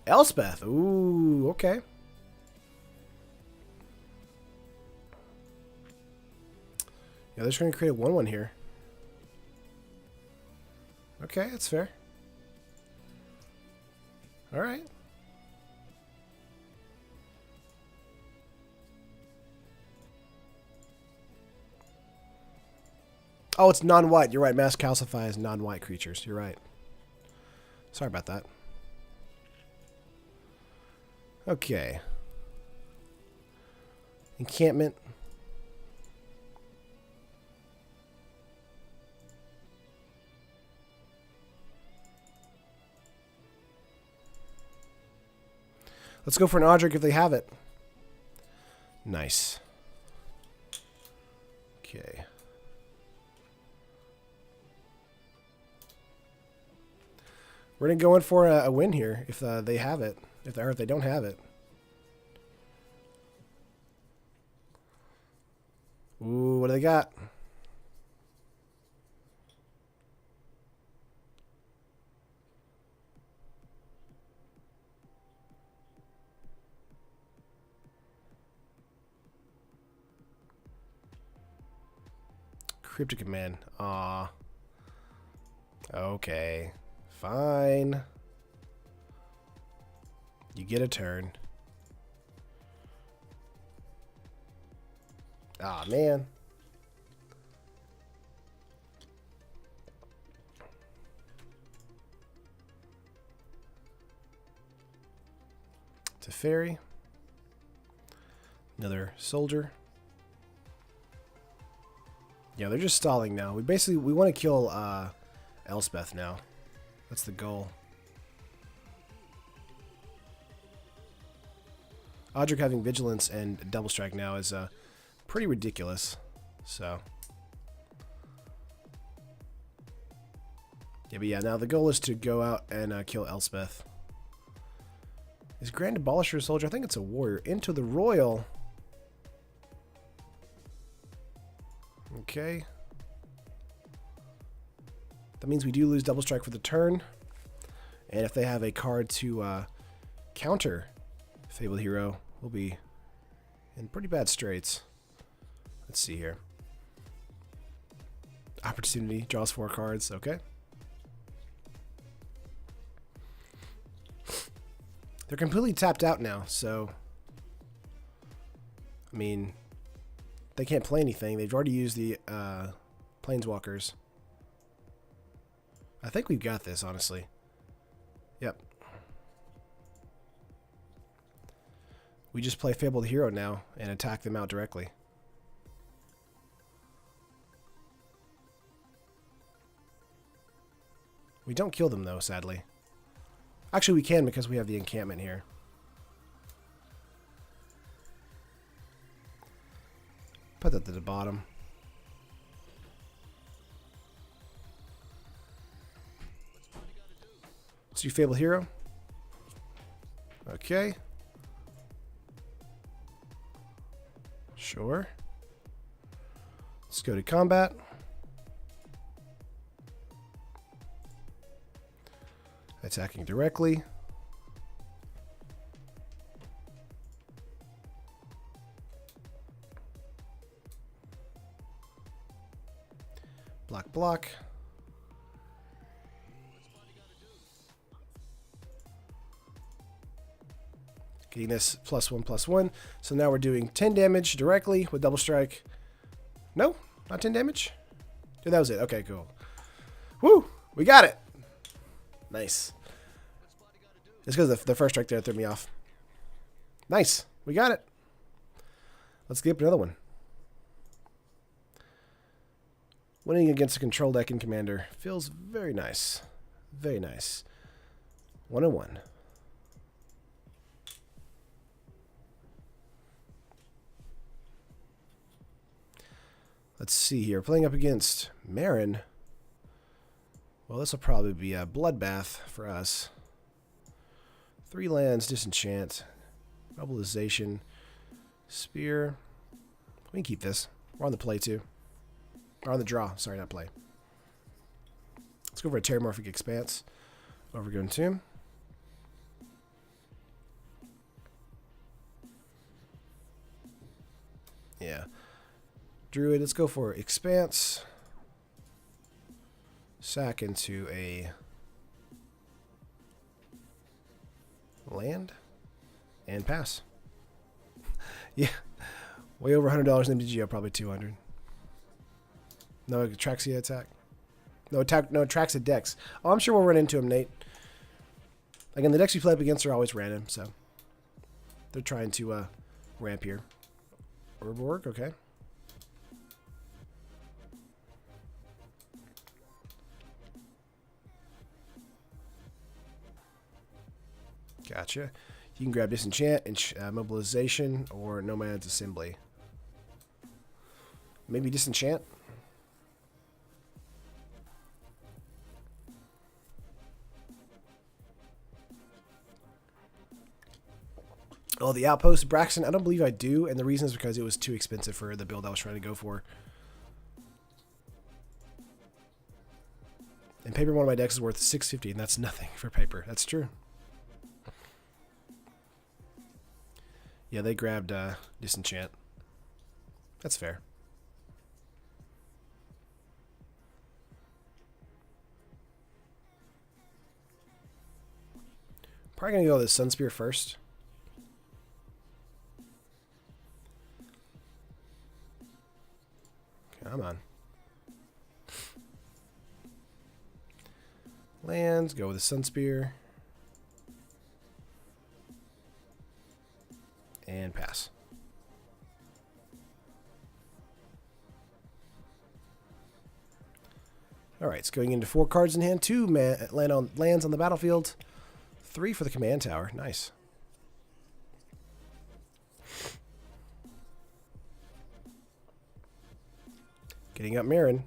Elspeth! Ooh, okay. Yeah, they're just going to create a 1/1 here. Okay, that's fair. Alright. Oh, it's non-white. You're right. Mass Calcify is non-white creatures. You're right. Sorry about that. Okay. Encampment. Let's go for an Odric if they have it. Nice. Okay. We're going to go in for a win here if they have it. If they don't have it. Ooh, what do they got? Cryptic Command. Aw. Okay. Fine. You get a turn. Ah, man. Teferi. Another soldier. Yeah, they're just stalling now. We want to kill Elspeth now. That's the goal. Odric having vigilance and double strike now is pretty ridiculous. So yeah, but yeah, now the goal is to go out and kill Elspeth. Is Grand Abolisher a soldier? I think it's a warrior. Into the Royal. Okay. That means we do lose double strike for the turn. And if they have a card to counter Fabled Hero, we'll be in pretty bad straits. Let's see here. Opportunity draws 4 cards. Okay. They're completely tapped out now, so I mean, they can't play anything. They've already used the Planeswalkers. I think we've got this, honestly. Yep. We just play Fabled Hero now and attack them out directly. We don't kill them, though, sadly. Actually, we can because we have the encampment here. Put that to the bottom. Let's do Fabled Hero. Okay. Sure. Let's go to combat. Attacking directly. Block, block. Getting this +1/+1. So now we're doing 10 damage directly with double strike. No, not 10 damage. Dude, that was it. Okay, cool. Woo! We got it. Nice. It's because the first strike there threw me off. Nice. We got it. Let's get another one. Winning against a control deck in Commander feels very nice. Very nice. 1-1. Let's see here. Playing up against Meren. Well, this will probably be a bloodbath for us. 3 lands, disenchant, mobilization, spear. We can keep this. We're on the play too. Or on the draw. Sorry, not play. Let's go for a Terramorphic Expanse. Overgrown Tomb. Yeah. Druid, let's go for Expanse. Sack into a land and pass. Yeah, way over $100 in MTGO, probably 200. No Atraxia attack. No attack. No Atraxia decks. Oh, I'm sure we'll run into him, Nate. Again, the decks we play up against are always random, so they're trying to ramp here. Urborg, okay. Gotcha. You can grab Disenchant and Mobilization or Nomad's Assembly. Maybe Disenchant? Oh, the Outpost, Braxton, I don't believe I do, and the reason is because it was too expensive for the build I was trying to go for. And paper, one of my decks is worth $650, and that's nothing for paper. That's true. Yeah, they grabbed Disenchant. That's fair. Probably going to go with the Sunspear first. Come on. Lands, go with the Sunspear. And pass. Alright, it's going into 4 cards in hand. 2 lands on the battlefield. 3 for the command tower. Nice. Getting up Meren.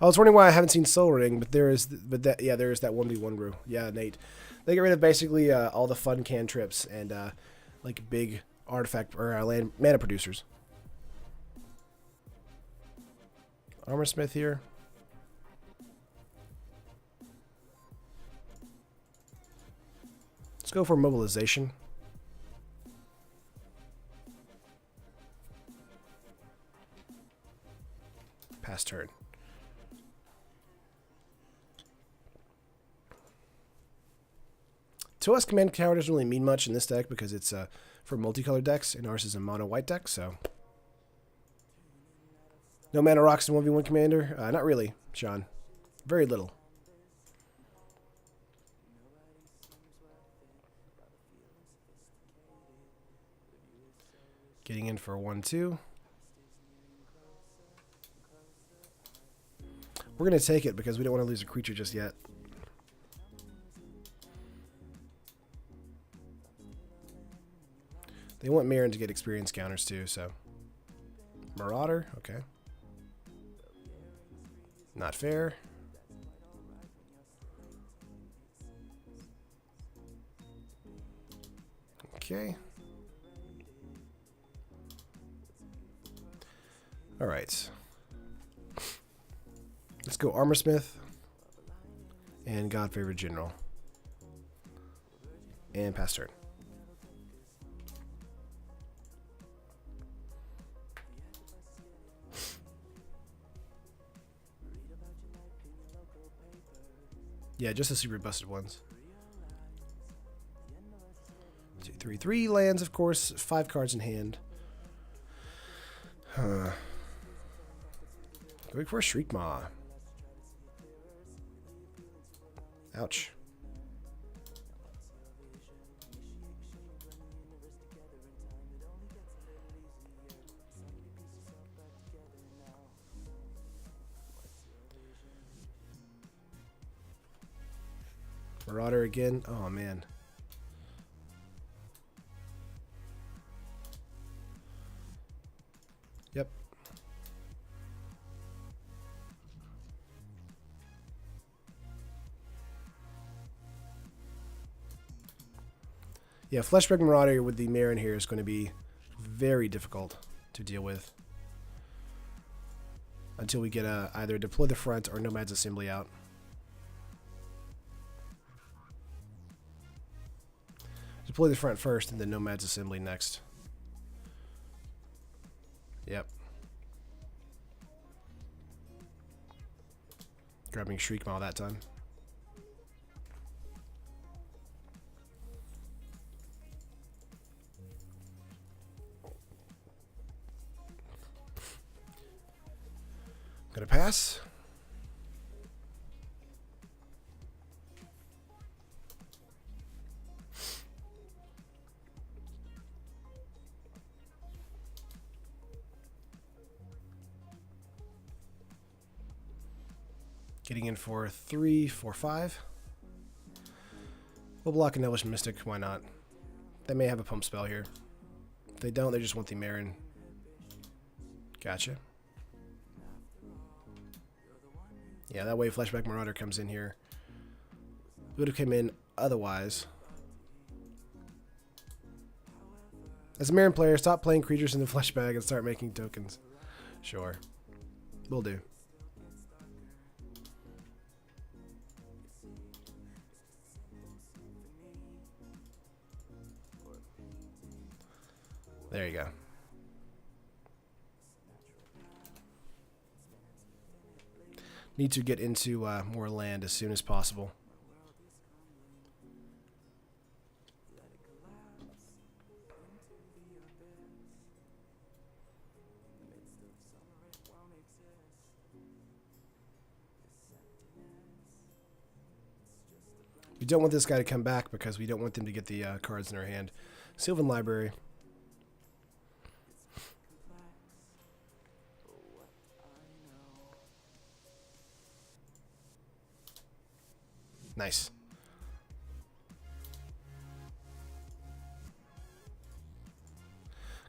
I was wondering why I haven't seen Soul Ring, but there is that 1v1 brew. Yeah, Nate. They get rid of basically all the fun cantrips and like big artifact or land mana producers. Armor Smith here. Let's go for mobilization. Pass turn. To us, command tower doesn't really mean much in this deck because it's for multicolored decks, and ours is a mono white deck, so. No mana rocks in 1v1 commander? Not really, Sean. Very little. Getting in for 1-2. We're going to take it because we don't want to lose a creature just yet. They want Meren to get experience counters too, so. Marauder, okay. Not fair. Okay. All right. Let's go Armor Smith and God Favorite General. And pass turn. Yeah, just the super busted ones. 2, 3, 3 lands, of course. 5 cards in hand. Going for a Shriekmaw. Ouch. Marauder again. Oh, man. Yep. Yeah, Fleshback Marauder with the Meren here is going to be very difficult to deal with until we get either Deploy the Front or Nomad's Assembly out. Deploy the Front first and then Nomad's Assembly next. Yep. Grabbing Shriekmaw that time. Gonna pass. Getting in for 3, 4, 5. We'll block an Elvish Mystic, why not? They may have a pump spell here. If they don't, they just want the Meren. Gotcha. Yeah, that way Fleshback Marauder comes in here. Would have come in otherwise. As a Meren player, stop playing creatures in the Fleshbag and start making tokens. Sure. Will do. There you go. Need to get into more land as soon as possible. We don't want this guy to come back because we don't want them to get the cards in our hand. Sylvan Library. Nice.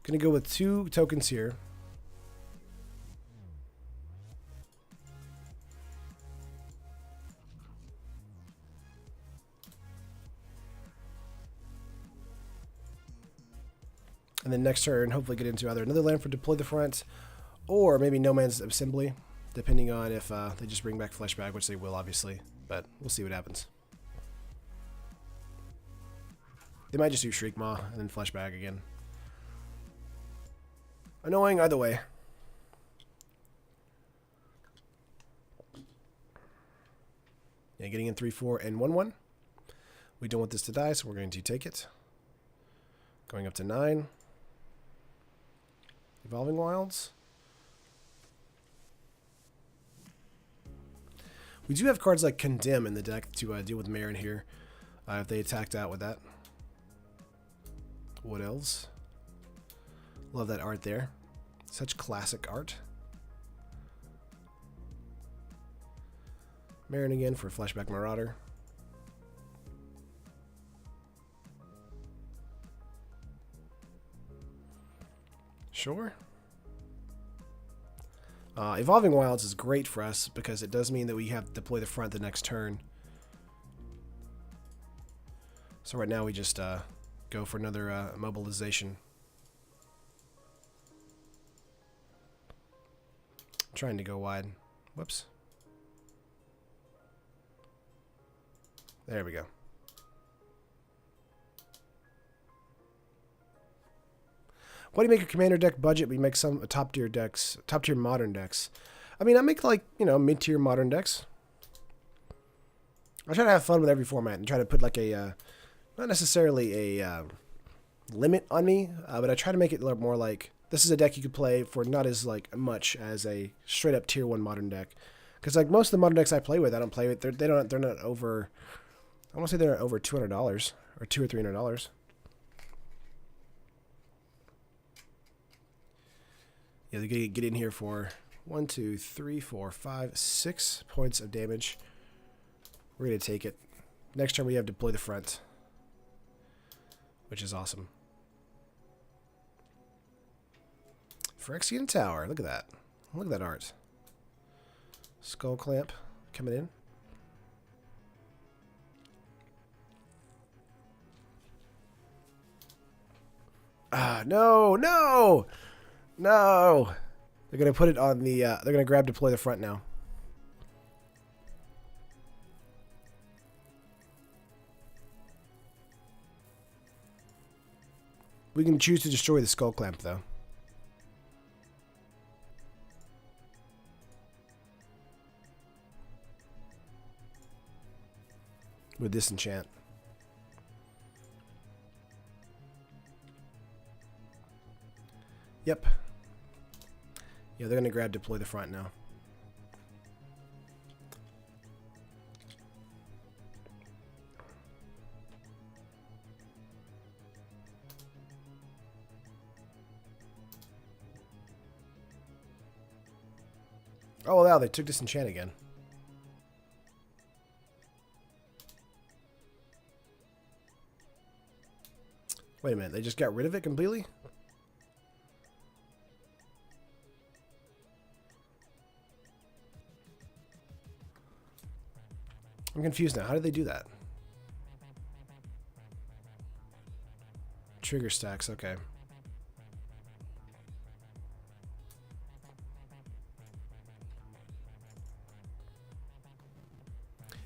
Gonna go with 2 tokens here. And then next turn, hopefully get into either another land for Deploy the Front, or maybe No Man's Assembly, depending on if they just bring back Fleshbag, which they will, obviously. But we'll see what happens. They might just do Shriek Maw and then Fleshbag again. Annoying either way. Yeah, getting in 3-4 and 1-1. We don't want this to die, so we're going to take it. Going up to 9. Evolving Wilds. We do have cards like Condemn in the deck to deal with Meren here, if they attacked out with that. What else? Love that art there. Such classic art. Meren again for Fleshback Marauder. Sure. Evolving Wilds is great for us because it does mean that we have to deploy the front the next turn. So right now we just go for another mobilization. I'm trying to go wide. Whoops. There we go. What do you make a commander deck budget? We make some top tier decks, top tier modern decks. I mean, I make like, you know, mid tier modern decks. I try to have fun with every format and try to put like a, not necessarily a limit on me, but I try to make it a little more like this is a deck you could play for not as like much as a straight up tier 1 modern deck. Because like most of the modern decks I play with, I don't play with. They're not over. I want to say they're over $200 or $200 or $300. Yeah, they get in here for 1, 2, 3, 4, 5, 6 points of damage. We're gonna take it. Next turn we have Deploy the Front, which is awesome. Phyrexian Tower. Look at that. Look at that art. Skull Clamp coming in. Ah, no, no, no. They're going to put it on the, they're going to grab Deploy the Front now. We can choose to destroy the Skull Clamp, though. With Disenchant. Yep. Yeah, they're going to grab Deploy the Front now. Oh, wow, they took Disenchant again. Wait a minute, they just got rid of it completely? I'm confused now. How did they do that? Trigger stacks, okay.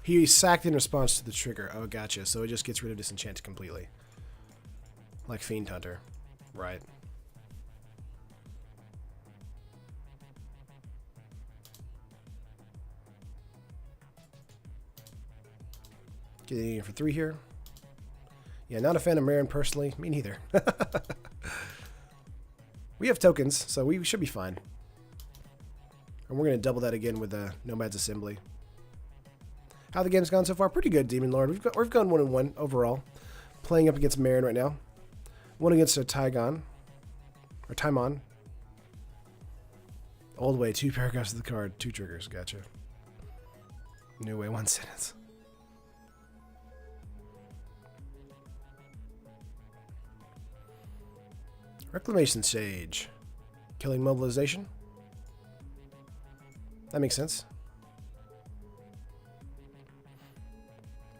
He sacked in response to the trigger. Oh, gotcha. So it just gets rid of Disenchant completely. Like Fiend Hunter. Right. Getting in for 3 here. Yeah, not a fan of Meren personally. Me neither. We have tokens, so we should be fine. And we're going to double that again with the Nomad's Assembly. How the game's gone so far? Pretty good, Demon Lord. We've gone 1-1 overall. Playing up against Meren right now. 1 against a Tygon. Or Timon. Old way, 2 paragraphs of the card, 2 triggers. Gotcha. New way, 1 sentence. Reclamation Sage. Killing Mobilization. That makes sense.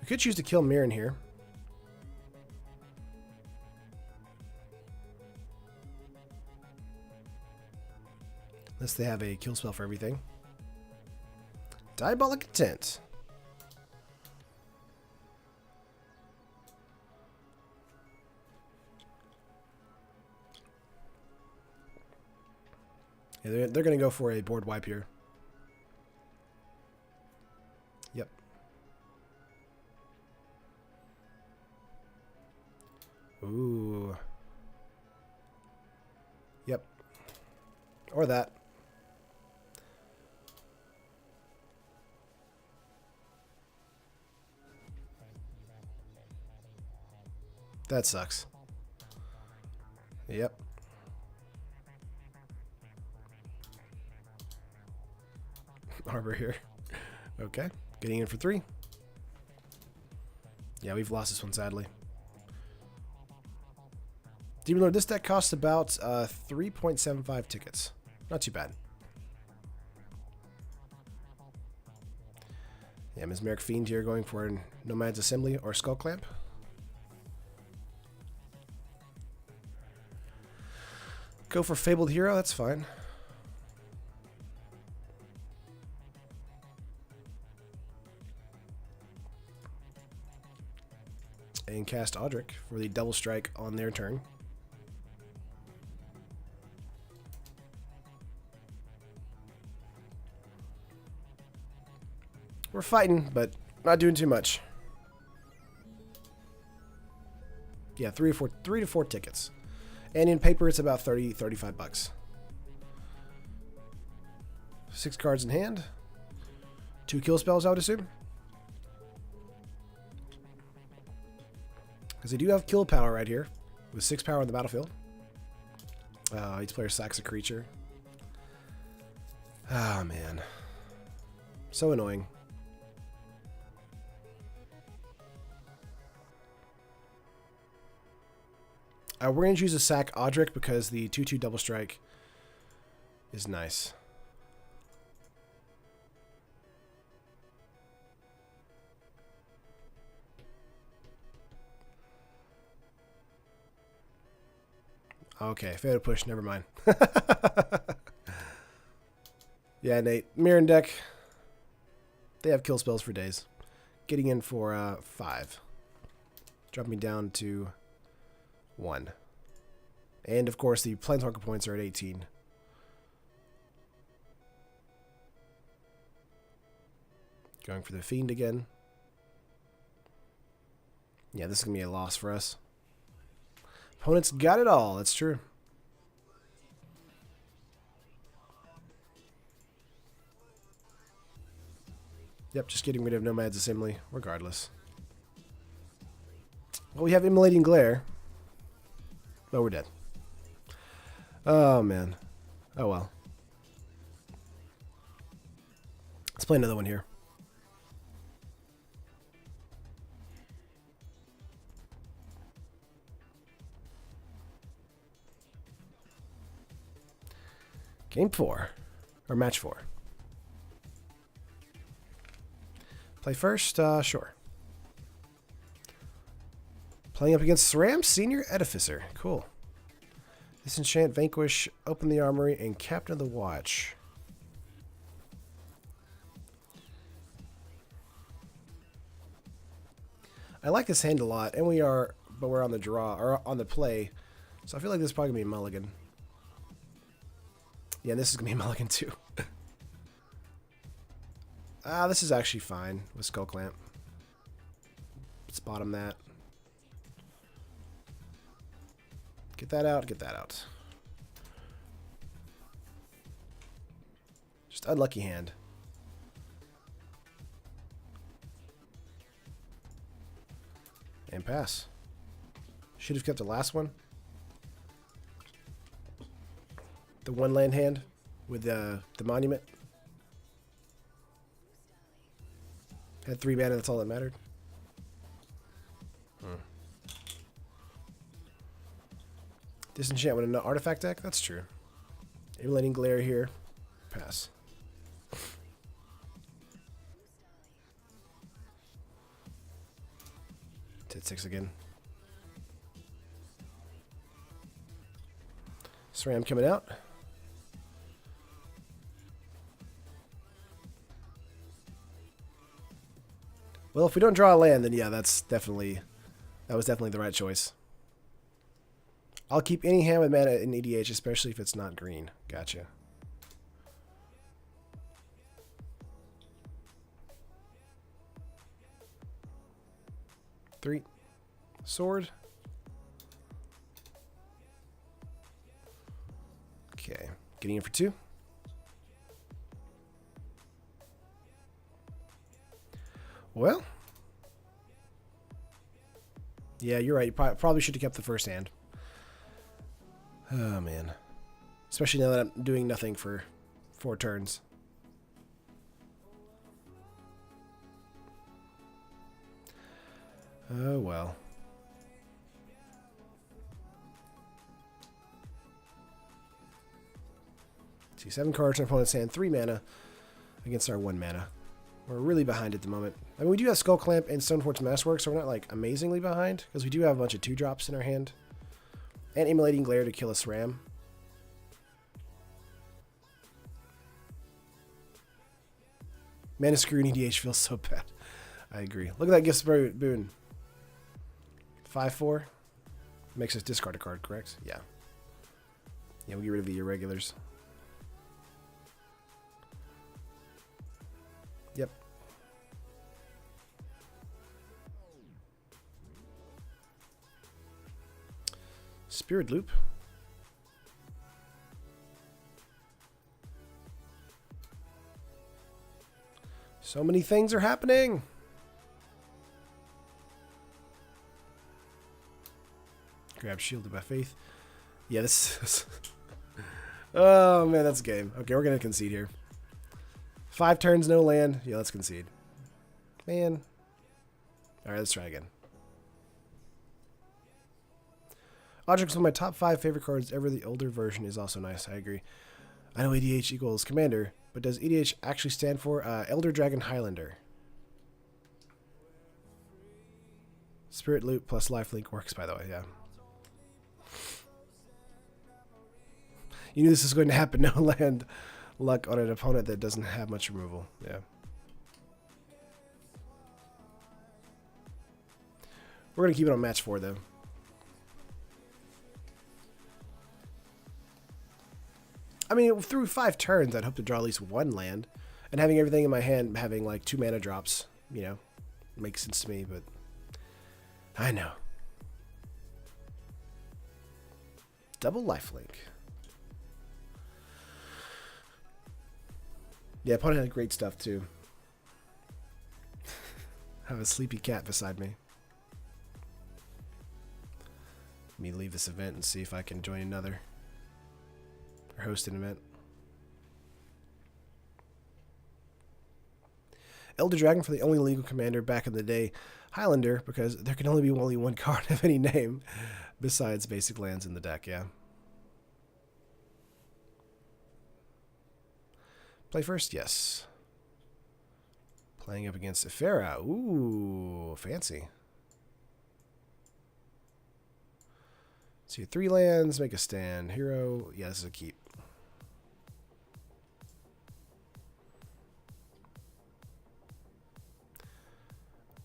We could choose to kill Meren here. Unless they have a kill spell for everything. Diabolic Intent. Yeah, they're going to go for a board wipe here. Yep. Ooh. Yep. Or that. That sucks. Yep. Arbor here. Okay. Getting in for 3. Yeah, we've lost this one, sadly. Demon Lord, this deck costs about 3.75 tickets. Not too bad. Yeah, Mesmeric Fiend here going for Nomad's Assembly or Skull Clamp. Go for Fabled Hero, that's fine. And cast Odric for the double strike on their turn. We're fighting, but not doing too much. Yeah, 3 to 4 tickets. And in paper, it's about 35 bucks. 6 cards in hand. 2 kill spells, I would assume. Because they do have kill power right here. With 6 power on the battlefield. Each player sacks a creature. Ah, man. So annoying. We're going to choose a sack Odric because the 2/2 double strike is nice. Okay, failed to push, never mind. Yeah, Nate. Meren deck. They have kill spells for days. Getting in for 5. Dropping me down to 1. And of course the Planeswalker points are at 18. Going for the Fiend again. Yeah, this is going to be a loss for us. Opponents got it all, that's true. Yep, just getting rid of Nomad's Assembly, regardless. Well, we have Immolating Glare. Oh, we're dead. Oh, man. Oh, well. Let's play another one here. Game 4. Or match 4. Play first? Sure. Playing up against SRAM Senior Edificer. Cool. Disenchant, Vanquish, Open the Armory, and Captain of the Watch. I like this hand a lot, and but we're on the draw, or on the play, so I feel like this is probably going to be a mulligan. Yeah, this is going to be a mulligan too. This is actually fine with Skull Clamp. Let's bottom that. Get that out, get that out. Just unlucky hand. And pass. Should have kept the last one. The 1 land hand with the monument. Had 3 mana, that's all that mattered. Disenchant with an artifact deck? That's true. Immolating Glare here. Pass. Hit 6 again. SRAM coming out. Well, if we don't draw a land, then yeah, that was definitely the right choice. I'll keep any hand with mana in EDH, especially if it's not green. Gotcha. Three. Sword. Okay. Getting in for 2. Well. Yeah, you're right. You probably should have kept the first hand. Oh, man. Especially now that I'm doing nothing for 4 turns. Oh, well. See, 7 cards in our opponent's hand, 3 mana against our 1 mana. We're really behind at the moment. I mean, we do have Skull Clamp and Stoneforge Masterwork, so we're not, like, amazingly behind, because we do have a bunch of 2-drops in our hand. And Immolating Glare to kill us Ram. Mana Screw in EDH feels so bad. I agree. Look at that Gift Boon. 5/4. Makes us discard a card, correct? Yeah. Yeah, we'll get rid of the irregulars. Yep. Spirit Loop. So many things are happening. Grab Shielded by Faith. Yeah, this is... Oh, man, that's a game. Okay, we're going to concede here. 5 turns, no land. Yeah, let's concede. Man. All right, let's try again. Odric's one of my top 5 favorite cards ever. The older version is also nice. I agree. I know EDH equals Commander, but does EDH actually stand for Elder Dragon Highlander? Spirit Loop plus Lifelink works, by the way, yeah. You knew this was going to happen. No land luck on an opponent that doesn't have much removal. Yeah. We're going to keep it on match 4, though. I mean, through 5 turns, I'd hope to draw at least 1 land. And having everything in my hand, having like 2 mana drops, you know, makes sense to me, but I know. Double lifelink. Yeah, opponent had great stuff too. I have a sleepy cat beside me. Let me leave this event and see if I can join another. Or host an event. Elder Dragon for the only legal commander back in the day. Highlander, because there can only be only 1 card of any name besides basic lands in the deck, yeah. Play first? Yes. Playing up against Ephera. Ooh, fancy. So you 3 lands, make a stand. Hero, yeah, this is a keep.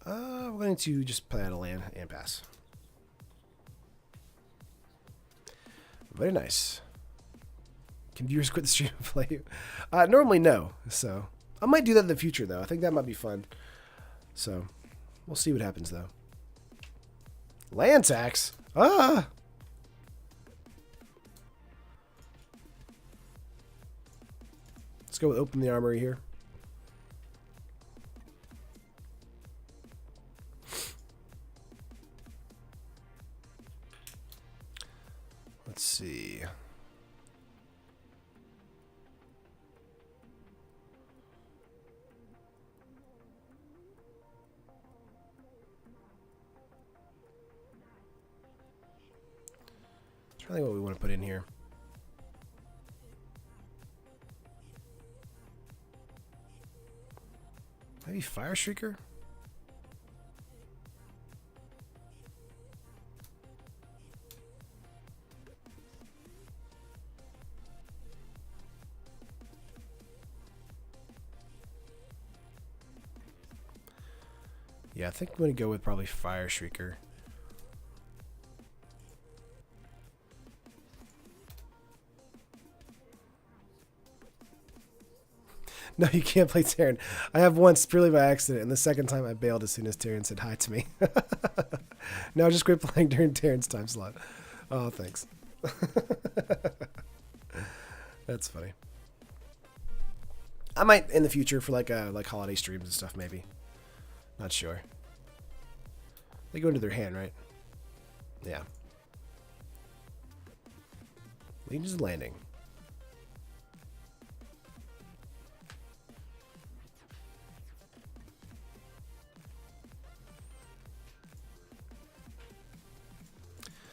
We're going to just play out a land and pass. Very nice. Can viewers quit the stream and play you? Normally, no. So I might do that in the future, though. I think that might be fun. So we'll see what happens, though. Land tax? Ah! Let's go with Open the Armory here. Let's see. Trying to think what we want to put in here. Maybe Fire Shrieker? Yeah, I think I'm going to go with probably Fire Shrieker. No, you can't play Terran. I have once purely by accident, and the second time I bailed as soon as Terran said hi to me. No, just quit playing during Terran's time slot. Oh, thanks. That's funny. I might in the future for like holiday streams and stuff, maybe. Not sure. They go into their hand, right? Yeah. Legion's Landing.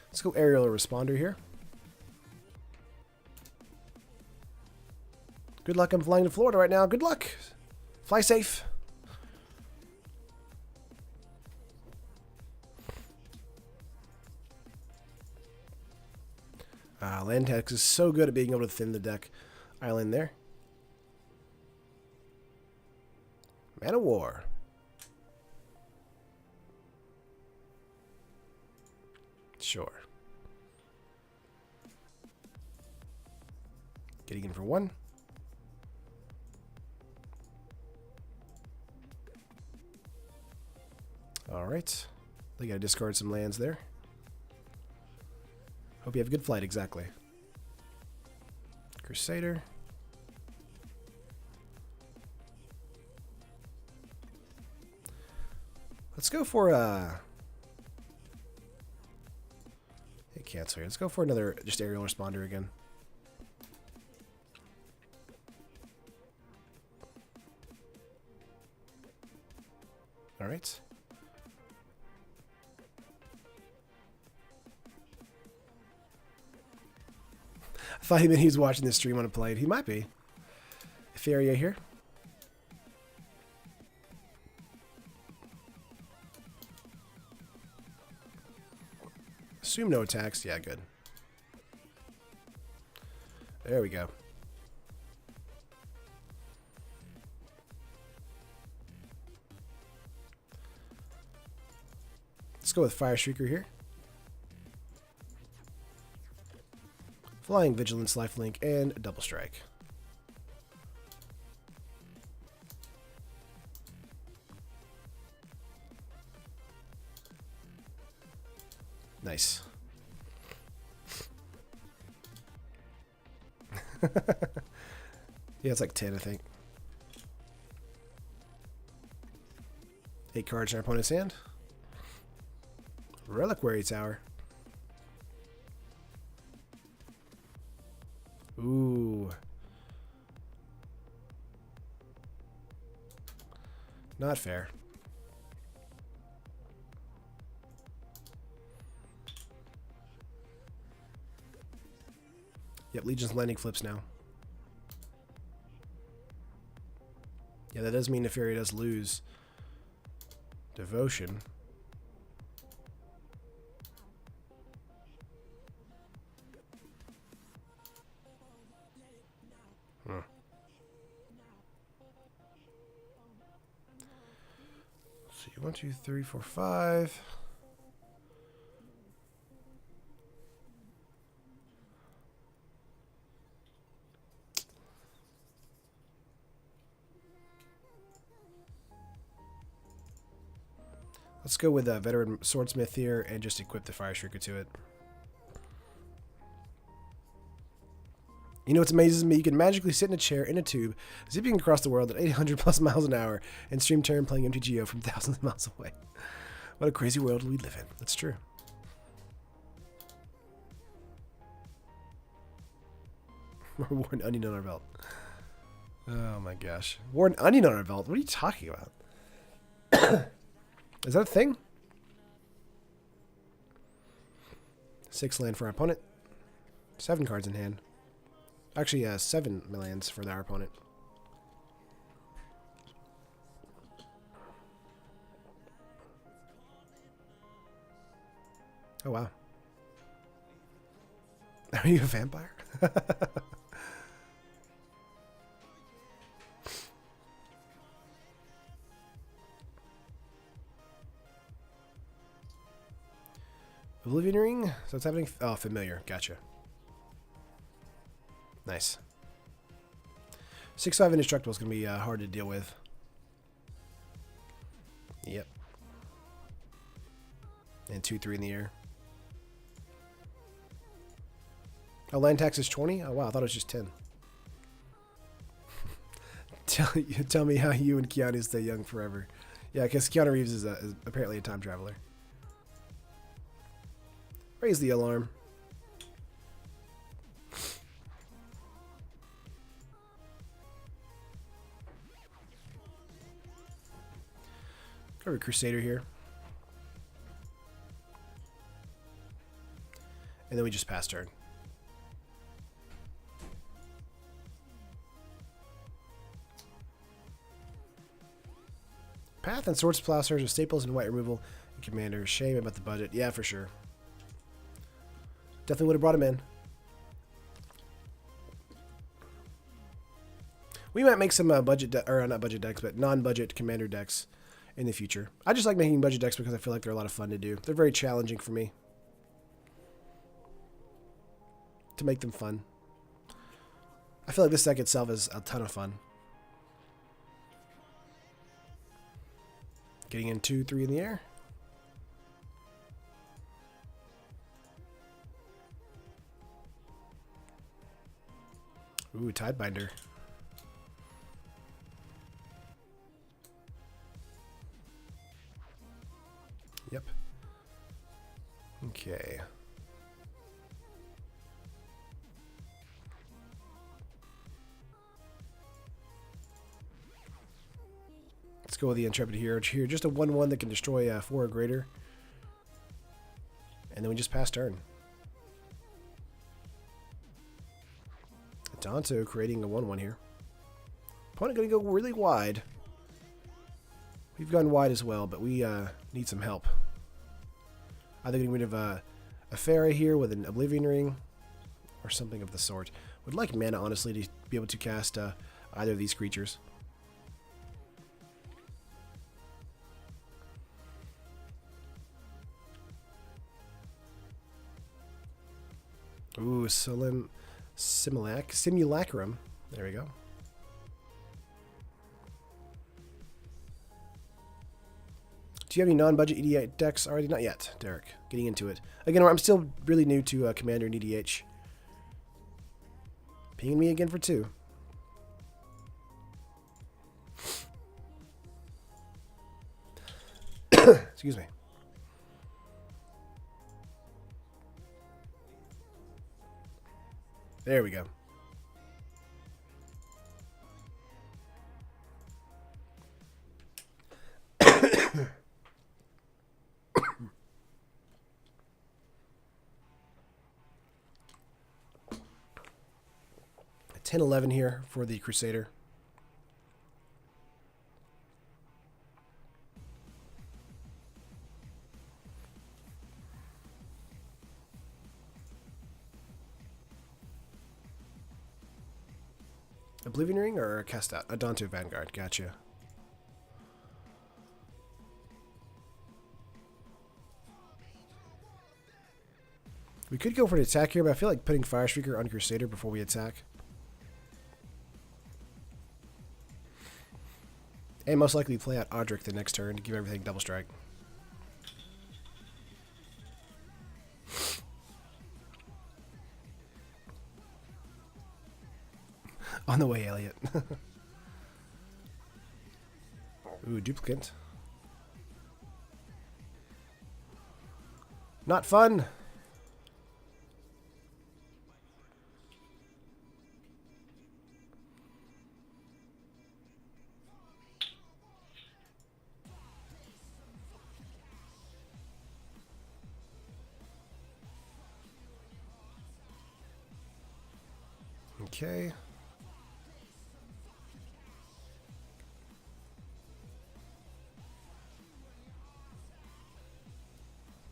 Let's go aerial responder here. Good luck. I'm flying to Florida right now. Good luck. Fly safe. Land tax is so good at being able to thin the deck. Island there. Man of War. Sure. Getting in for one. All right. They got to discard some lands there. Hope you have a good flight, exactly. Crusader. Let's go for hey, cancel here. Let's go for another just aerial responder again. All right. I thought he meant he was watching this stream when it played. He might be. Etheria here. Assume no attacks. Yeah, good. There we go. Let's go with Fire Shrieker here. Flying Vigilance, Lifelink, and a Double Strike. Nice. Yeah, it's like 10, I think. 8 cards in our opponent's hand. Reliquary Tower. Ooh. Not fair. Yep, Legion's Landing flips now. Yeah, that does mean Nefaria does lose Devotion. See, 1, 2, 3, 4, 5. Let's go with a Veteran Swordsmith here and just equip the Fire Shrieker to it. You know what amazes me? You can magically sit in a chair in a tube, zipping across the world at 800 plus miles an hour, and stream Terran playing MTGO from thousands of miles away. What a crazy world we live in. That's true. We're Warren Onion on our belt. Oh my gosh. Warren Onion on our belt? What are you talking about? Is that a thing? 6 land for our opponent. 7 cards in hand. Actually, 7 lands for our opponent. Oh, wow. Are you a vampire? Oblivion Ring? So what's happening? Oh, familiar. Gotcha. Nice. 6/5 indestructible is going to be hard to deal with. Yep. And 2/3 in the air. Oh, land tax is 20? Oh, wow. I thought it was just 10. Tell me how you and Keanu stay young forever. Yeah, because Keanu Reeves is apparently a time traveler. Raise the alarm. Cover Crusader here. And then we just pass turn. Path and Swords Plowshares are staples in white removal and Commander. Shame about the budget. Yeah, for sure. Definitely would have brought him in. We might make some budget, or not budget decks, but non-budget Commander decks in the future. I just like making budget decks because I feel like they're a lot of fun to do. They're very challenging for me to make them fun. I feel like this deck itself is a ton of fun. Getting in 2/3 in the air. Ooh, Tidebinder. Yep. Okay. Let's go with the Intrepid Hero here. Just a 1/1 that can destroy 4 or greater. And then we just pass turn. Danto creating a 1/1 here. Opponent going to go really wide. We've gone wide as well, but we need some help. Either getting rid of a Pharaoh here with an Oblivion Ring or something of the sort. Would like mana, honestly, to be able to cast either of these creatures. Ooh, Simulacrum. There we go. Do you have any non-budget EDH decks already? Not yet, Derek. Getting into it. Again, I'm still really new to Commander and EDH. Pinging me again for 2. Excuse me. There we go. A 10/11 here for the Crusader. Oblivion Ring or a cast out? A Danto Vanguard. Gotcha. We could go for an attack here, but I feel like putting Fire Streaker on Crusader before we attack. And most likely play out Odric the next turn to give everything double strike. On the way, Elliot. Ooh, duplicate. Not fun. Okay.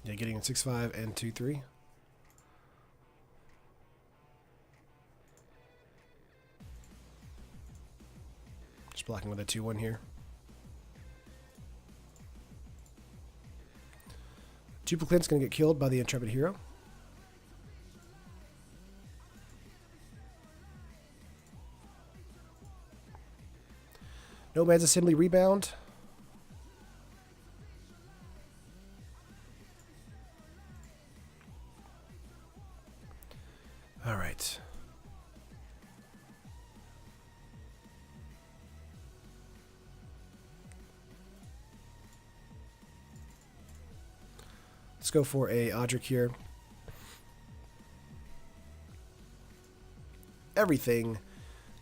Yeah, getting in 6/5 and 2/3. Just blocking with a 2/1 here. Duplicant's going to get killed by the Intrepid Hero. Nomad's Assembly rebound. All right. Let's go for a Odric here. Everything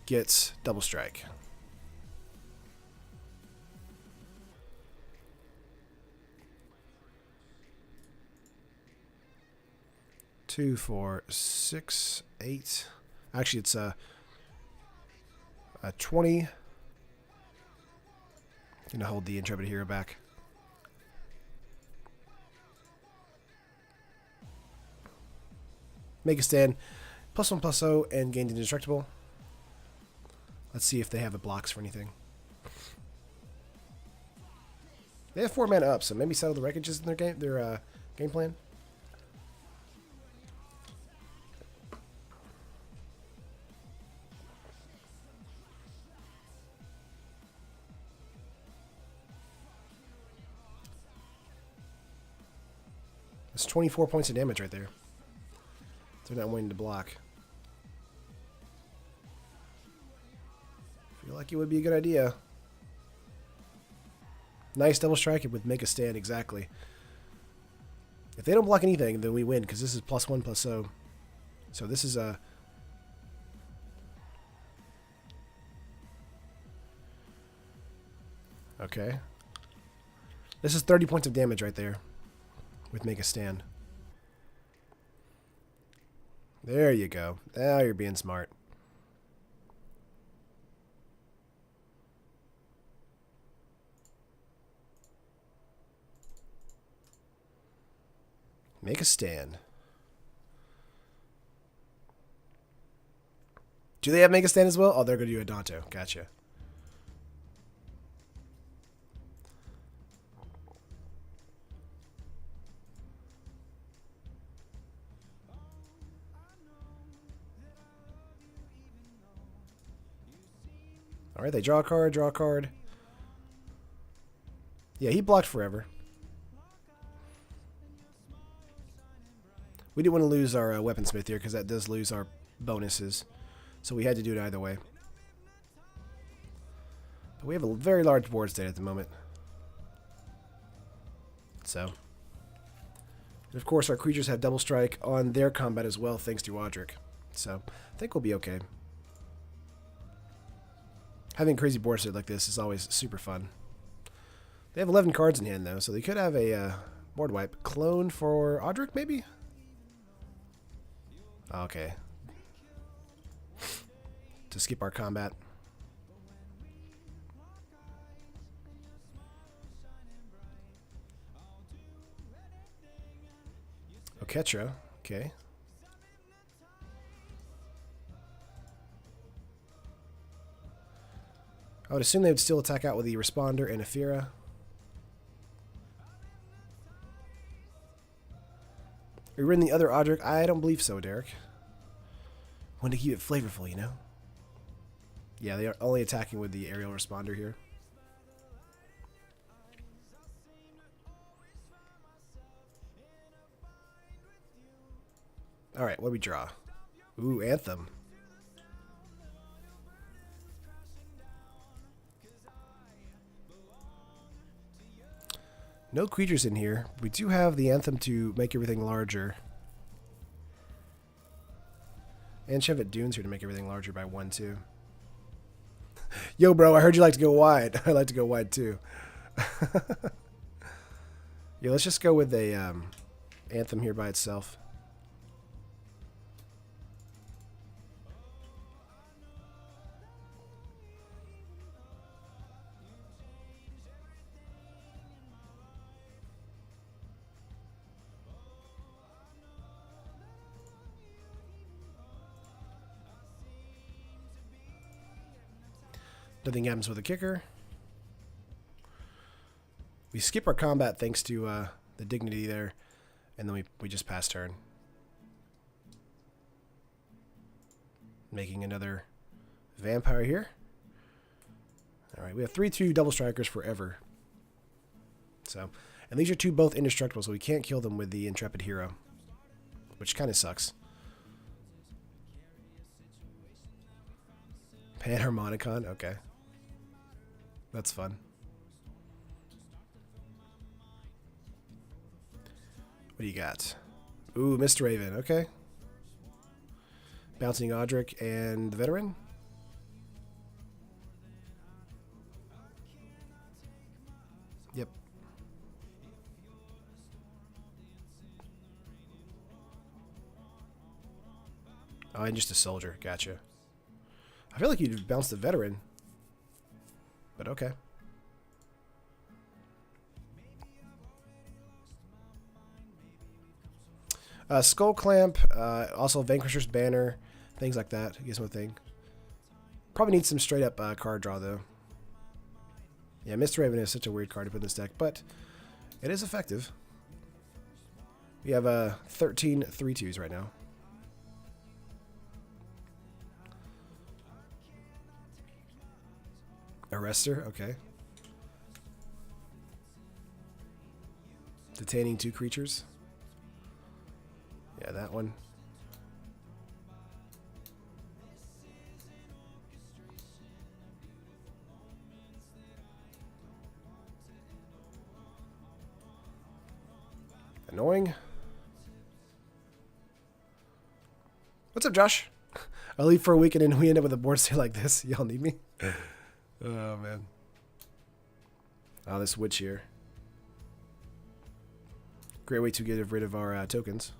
gets double strike. Two, 4, 6, 8. Actually, it's a 20. Gonna hold the Intrepid Hero back. Make a stand. +1/+0 and gained indestructible. Let's see if they have the blocks for anything. They have 4 mana up, so maybe settle the wreckages in their game plan. That's 24 points of damage right there. They're not wanting to block. Feel like it would be a good idea. Nice double strike with make a stand, exactly. If they don't block anything, then we win, because this is +1/+0. So this is a... Okay. This is 30 points of damage right there with make a stand. There you go. Now you're being smart. Make a stand. Do they have make a stand as well? Oh, they're going to do a Danto. Gotcha. All right, they draw a card, draw a card. Yeah, he blocked forever. We didn't want to lose our weaponsmith here because that does lose our bonuses. So we had to do it either way. But we have a very large board state at the moment. So. And of course, our creatures have double strike on their combat as well, thanks to Odric. So I think we'll be okay. Having a crazy board state like this is always super fun. They have 11 cards in hand, though, so they could have a board wipe. Clone for Odric, maybe? Okay. To skip our combat. Oketra, okay. I would assume they would still attack out with the Responder and Ephira. Are we in the other Odric? I don't believe so, Derek. Want to keep it flavorful, you know? Yeah, they are only attacking with the Aerial Responder here. Alright, what do we draw? Ooh, Anthem. No creatures in here. We do have the Anthem to make everything larger. And Chevet Dunes here to make everything larger by 1, too. Yo, bro, I heard you like to go wide. I like to go wide, too. Yeah, let's just go with a Anthem here by itself. Nothing happens with a kicker. We skip our combat thanks to the dignity there. And then we just pass turn. Making another vampire here. Alright, we have 3/2 double strikers forever. So, and these are two both indestructible, so we can't kill them with the Intrepid Hero. Which kind of sucks. Panharmonicon? Okay. That's fun. What do you got? Ooh, Mr. Raven. Okay. Bouncing Odric and the Veteran. Yep. Oh, and just a soldier. Gotcha. I feel like you'd bounce the Veteran. But okay. Skull Clamp, also Vanquisher's Banner, things like that. Gizmo thing. Probably needs some straight up card draw though. Yeah, Mr. Raven is such a weird card to put in this deck, but it is effective. We have 13 3/2s right now. Arrestor, okay. Detaining 2 creatures. Yeah, that one. Annoying. What's up, Josh? I leave for a weekend and we end up with a board state like this. Y'all need me? Oh, man. Oh, this witch here. Great way to get rid of our tokens.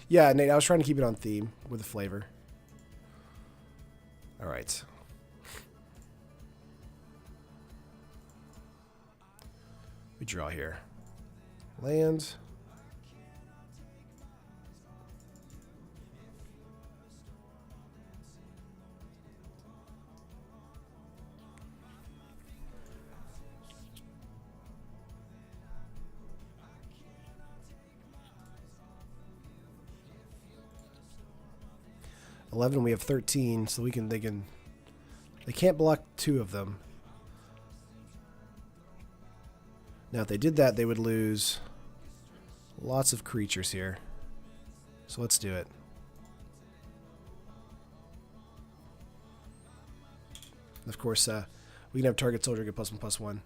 Yeah, Nate, I was trying to keep it on theme with the flavor. All right. We draw here. Land. We have 13, so they can't block 2 of them. Now if they did that, they would lose lots of creatures here. So let's do it. And of course, we can have target soldier get +1/+1.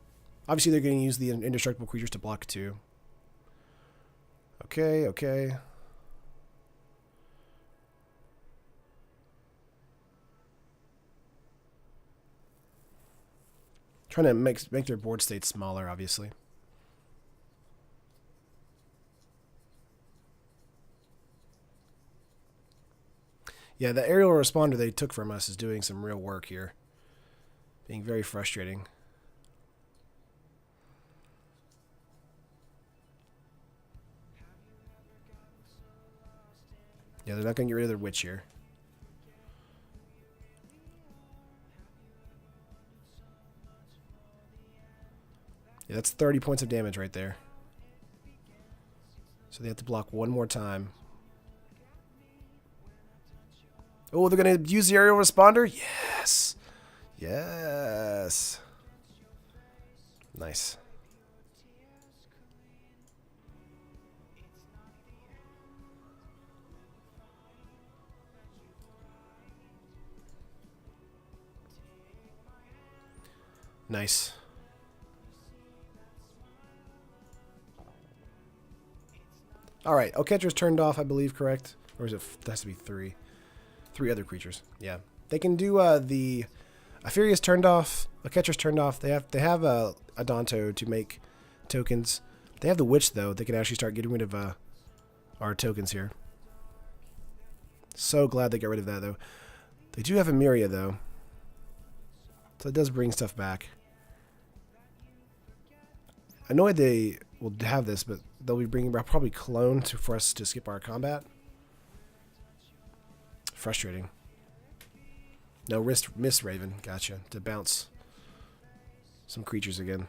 Obviously, they're going to use the indestructible creatures to block 2. Okay, okay. Trying to make their board state smaller, obviously. Yeah, the aerial responder they took from us is doing some real work here. Being very frustrating. Yeah, they're not going to get rid of their witch here. Yeah, that's 30 points of damage right there. So they have to block one more time. Oh, they're going to use the aerial responder? Yes. Yes. Nice. Nice. All right, Oketra's turned off, I believe, correct? Or is it? That has to be 3. 3 other creatures. Yeah, they can do the Afiria's turned off. Oketra's turned off. They have a Adonto to make tokens. They have the Witch though. They can actually start getting rid of our tokens here. So glad they got rid of that though. They do have a Myria though, so it does bring stuff back. Annoyed they will have this, but they'll be bringing probably Clone for us to skip our combat. frustrating. No, miss Raven. Gotcha. To bounce some creatures again.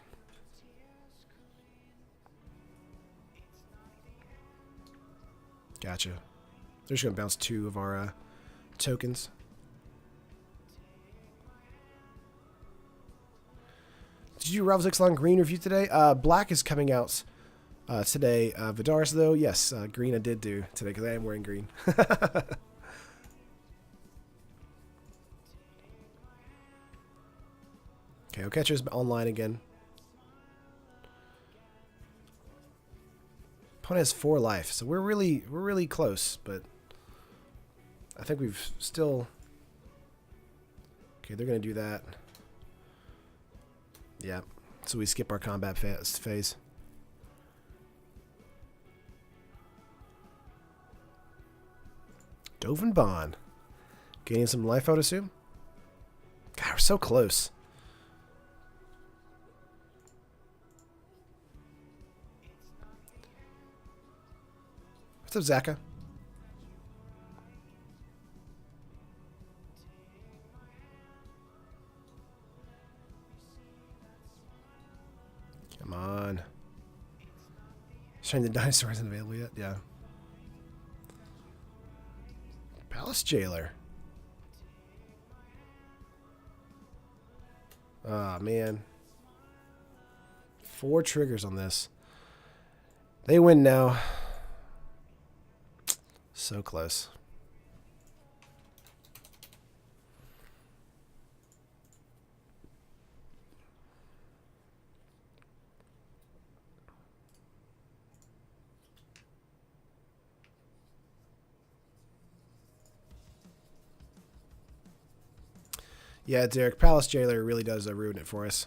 Gotcha. They're just going to bounce 2 of our tokens. Did you do Rav's Ixalan Green review today? Black is coming out today. Vidaris, though, yes. Green I did do today because I am wearing green. Okay, O'Catcher's online again. Opponent has 4 life, so we're really close, but I think we've still. Okay, they're gonna do that. Yeah, so we skip our combat phase. Dovin Bond. Gaining some life, I would assume. God, we're so close. What's up, Zaka? Come on. Showing the dinosaur isn't available yet? Yeah. Palace Jailer. Ah, man. 4 triggers on this. They win now. So close. Yeah, Derek, Palace Jailer really does ruin it for us.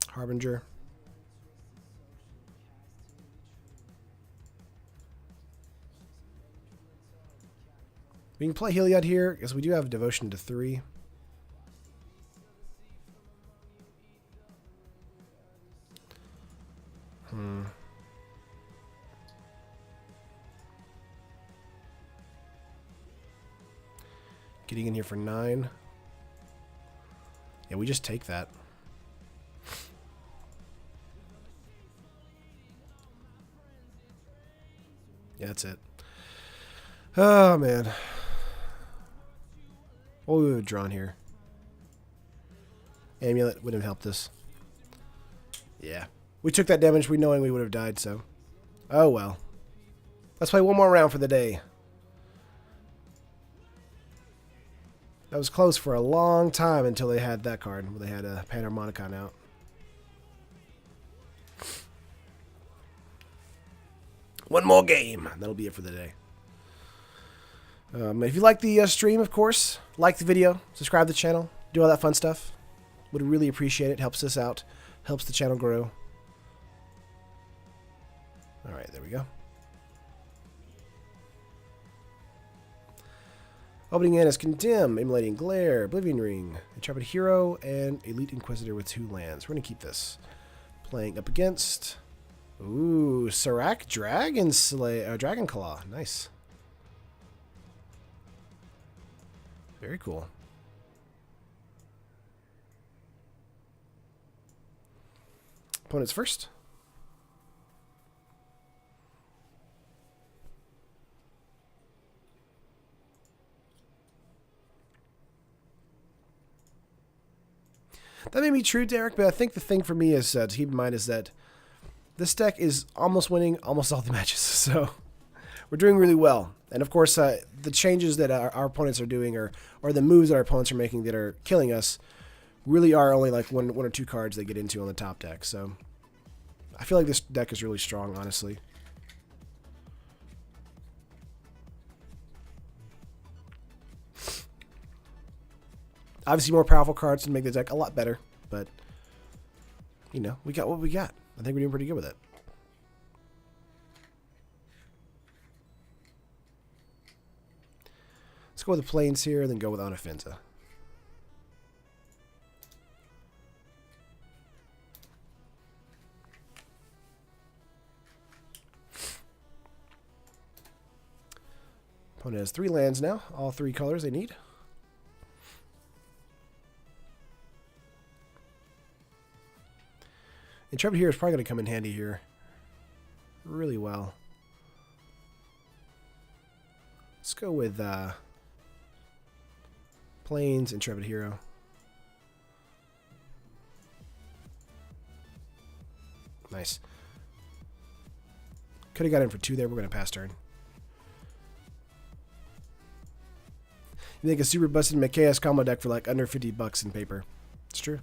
Harbinger. We can play Heliod here, because we do have Devotion to 3. Getting in here for 9. Yeah, we just take that. Yeah, that's it. Oh, man. What would we have drawn here? Amulet wouldn't have helped us. Yeah. We took that damage we knowing we would have died, so. Oh, well. Let's play one more round for the day. That was close for a long time until they had that card. They had a Panharmonicon out. One more game. That'll be it for the day. If you like the stream, of course, like the video, subscribe to the channel, do all that fun stuff. Would really appreciate it. Helps us out. Helps the channel grow. All right, there we go. Opening in is Condemn, Immolating Glare, Oblivion Ring, Intrepid Hero, and Elite Inquisitor with 2 lands. We're going to keep this. Playing up against... Ooh, Serac Dragon Claw. Nice. Very cool. Opponents first. That may be true, Derek, but I think the thing for me is to keep in mind is that this deck is almost winning almost all the matches, so we're doing really well. And of course, the changes that our opponents are doing, or the moves that our opponents are making that are killing us, really are only like one or 2 cards they get into on the top deck. So I feel like this deck is really strong, honestly. Obviously, more powerful cards to make the deck a lot better, but, you know, we got what we got. I think we're doing pretty good with it. Let's go with the Plains here, and then go with Anafenza. Opponent has 3 lands now, all 3 colors they need. Intrepid Hero is probably going to come in handy here really well. Let's go with Plains, Intrepid Hero. Nice. Could have got in for 2 there. We're going to pass turn. You think a super busted McChaos combo deck for like under $50 in paper. It's true.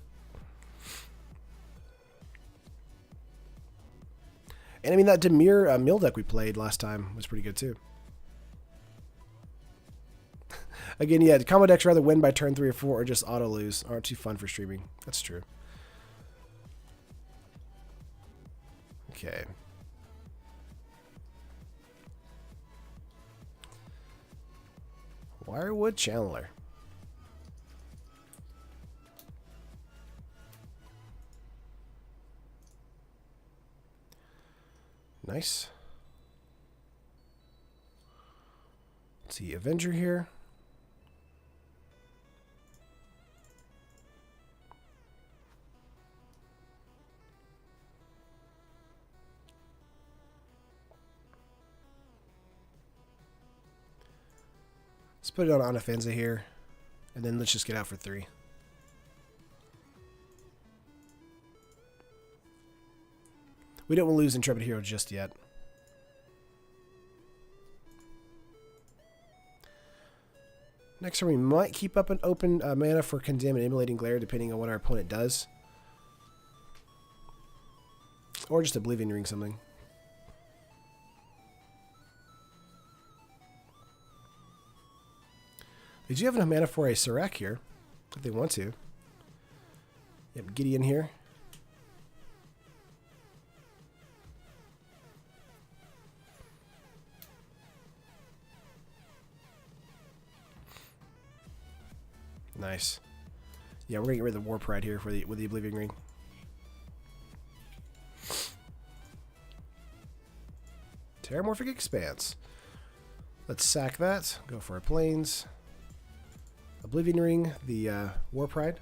And I mean, that Dimir mill deck we played last time was pretty good too. Again, yeah, combo decks rather win by turn 3 or 4 or just auto lose aren't too fun for streaming. That's true. Okay. Wirewood Chandler. Nice. Let's see, Avenger here. Let's put it on Offenza here, and then let's just get out for 3. We don't want to lose Intrepid Hero just yet. Next turn, we might keep up an open mana for Condemn and Immolating Glare, depending on what our opponent does. Or just Oblivion Ring something. They do have enough mana for a Serac here, if they want to. Yep, Gideon here. Nice. Yeah, we're gonna get rid of the War Pride here for with the Oblivion Ring. Terramorphic Expanse. Let's sack that. Go for our Plains. Oblivion Ring, the War Pride.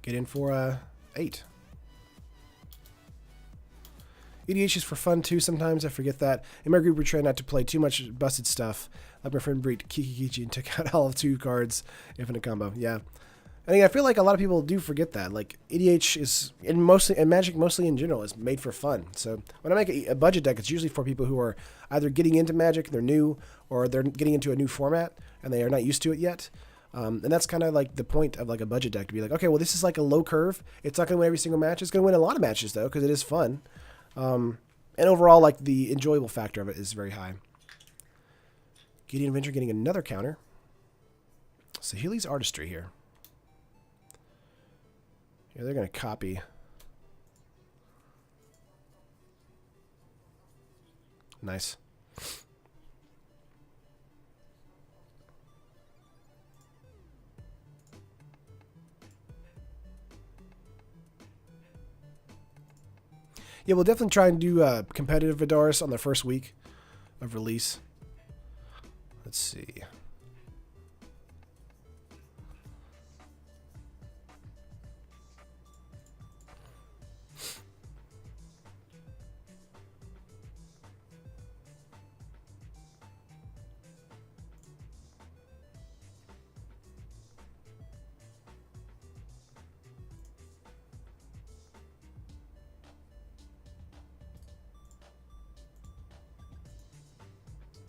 Get in for 8. EDH is for fun too sometimes, I forget that. In my group we try not to play too much busted stuff. Like my friend Breed Kiki and took out all of 2 cards if in a combo. Yeah. I mean, I feel like a lot of people do forget that. Like EDH is, and Magic mostly in general, is made for fun. So when I make a budget deck, it's usually for people who are either getting into Magic, they're new, or they're getting into a new format and they are not used to it yet. And that's kind of like the point of like a budget deck, to be like, okay, well, this is like a low curve. It's not going to win every single match. It's going to win a lot of matches though, because it is fun. And overall, like the enjoyable factor of it is very high. Gideon Avenger getting another counter. Saheeli's Artistry here. Yeah, they're going to copy. Nice. Yeah, we'll definitely try and do competitive Vidaris on the first week of release. Let's see.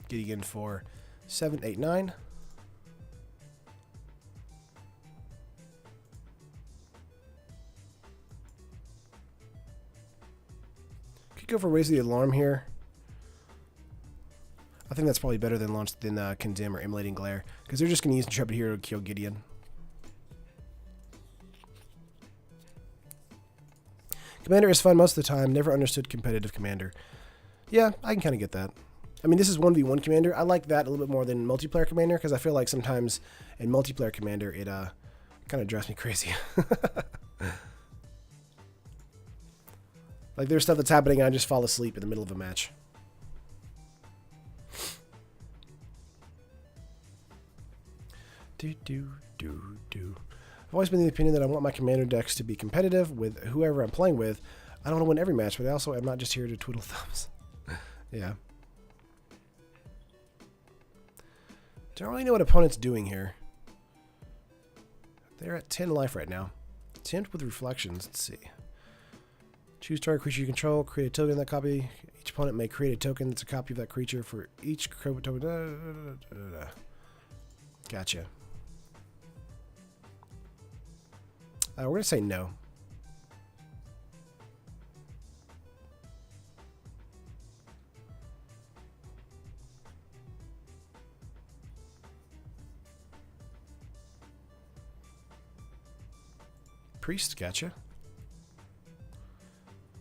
Getting in for 7, 8, 9. Could go for Raise the Alarm here. I think that's probably better than Condemn or Immolating Glare, because they're just going to use Intrepid Hero to kill Gideon. Commander is fun most of the time. Never understood competitive Commander. Yeah, I can kind of get that. I mean, this is 1v1 Commander. I like that a little bit more than multiplayer Commander, because I feel like sometimes in multiplayer Commander, it kind of drives me crazy. Like, there's stuff that's happening and I just fall asleep in the middle of a match. I've always been of the opinion that I want my commander decks to be competitive with whoever I'm playing with. I don't want to win every match, but I also am not just here to twiddle thumbs. Yeah. Don't really know what opponent's doing here. They're at 10 life right now. Tempt with reflections. Let's see. Choose target creature you control. Create a token in that copy. Each opponent may create a token that's a copy of that creature for each token. Gotcha. We're going to say no. Priest, gotcha.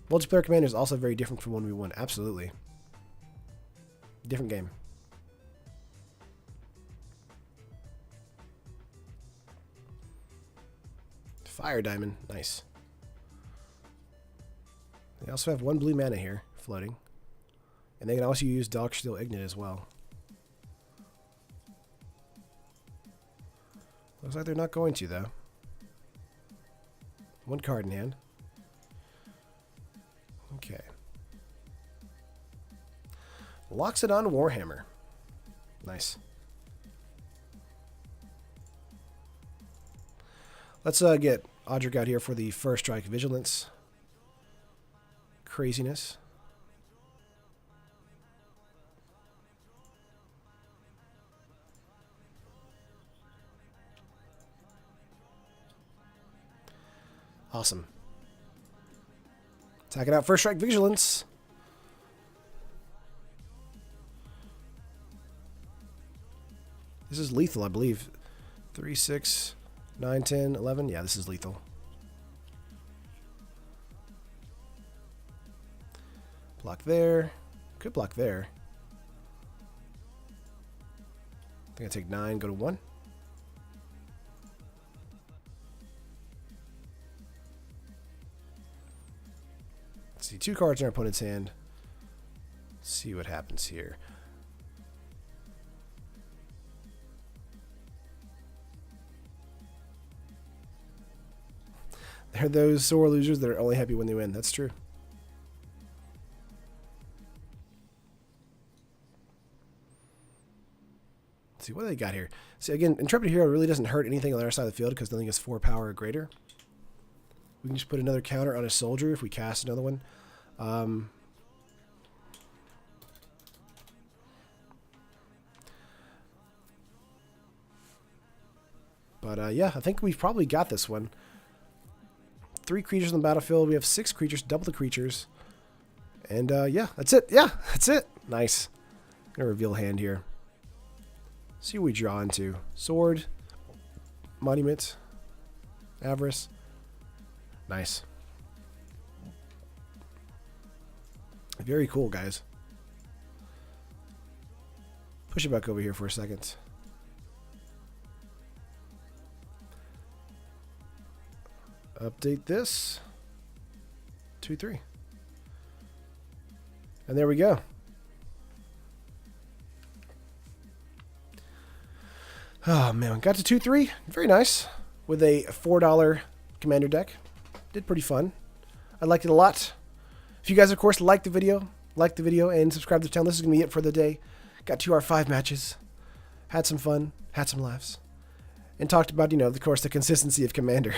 Multiplayer Commander is also very different from 1v1. Absolutely. Different game. Fire Diamond. Nice. They also have 1 blue mana here, floating. And they can also use Darksteel Ignite as well. Looks like they're not going to, though. 1 card in hand. Okay. Locks it on Warhammer. Nice. Let's get Odric out here for the first strike Vigilance. Craziness. Awesome. Attack it out. First strike Vigilance. This is lethal, I believe. 3, 6, 9, 10, 11. Yeah, this is lethal. Block there. Could block there. I think I take 9, go to 1. See 2 cards in our opponent's hand. Let's see what happens here. They're those sore losers that are only happy when they win. That's true. Let's see what they got here. See, again, Intrepid Hero really doesn't hurt anything on the other side of the field because nothing is 4 power or greater. We can just put another counter on a soldier if we cast another one. Yeah, I think we've probably got this one. 3 creatures on the battlefield. We have 6 creatures, double the creatures. And yeah, that's it. Yeah, that's it. Nice. Gonna reveal hand here. See what we draw into. Sword, Monument, Avarice. Nice. Very cool, guys. Push it back over here for a second. Update this. 2, 3. And there we go. Oh, man. Got to 2, 3. Very nice. With a $4 commander deck. Did pretty fun. I liked it a lot. If you guys, of course, like the video and subscribe to the channel, this is going to be it for the day. Got 2 R5 matches. Had some fun. Had some laughs. And talked about, of course, the consistency of Commander.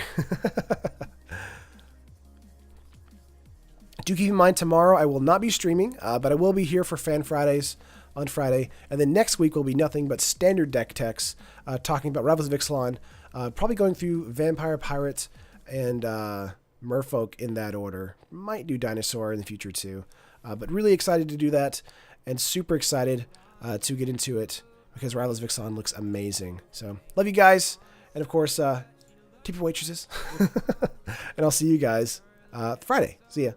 Do keep in mind, tomorrow I will not be streaming, but I will be here for Fan Fridays on Friday. And then next week will be nothing but standard deck techs, talking about Ravels of Ixalan, probably going through Vampire, Pirate, and Merfolk in that order. Might do Dinosaur in the future too. But really excited to do that, and super excited to get into it, because Ravels of Ixalan looks amazing. So, love you guys, and of course, tip your waitresses. And I'll see you guys Friday. See ya.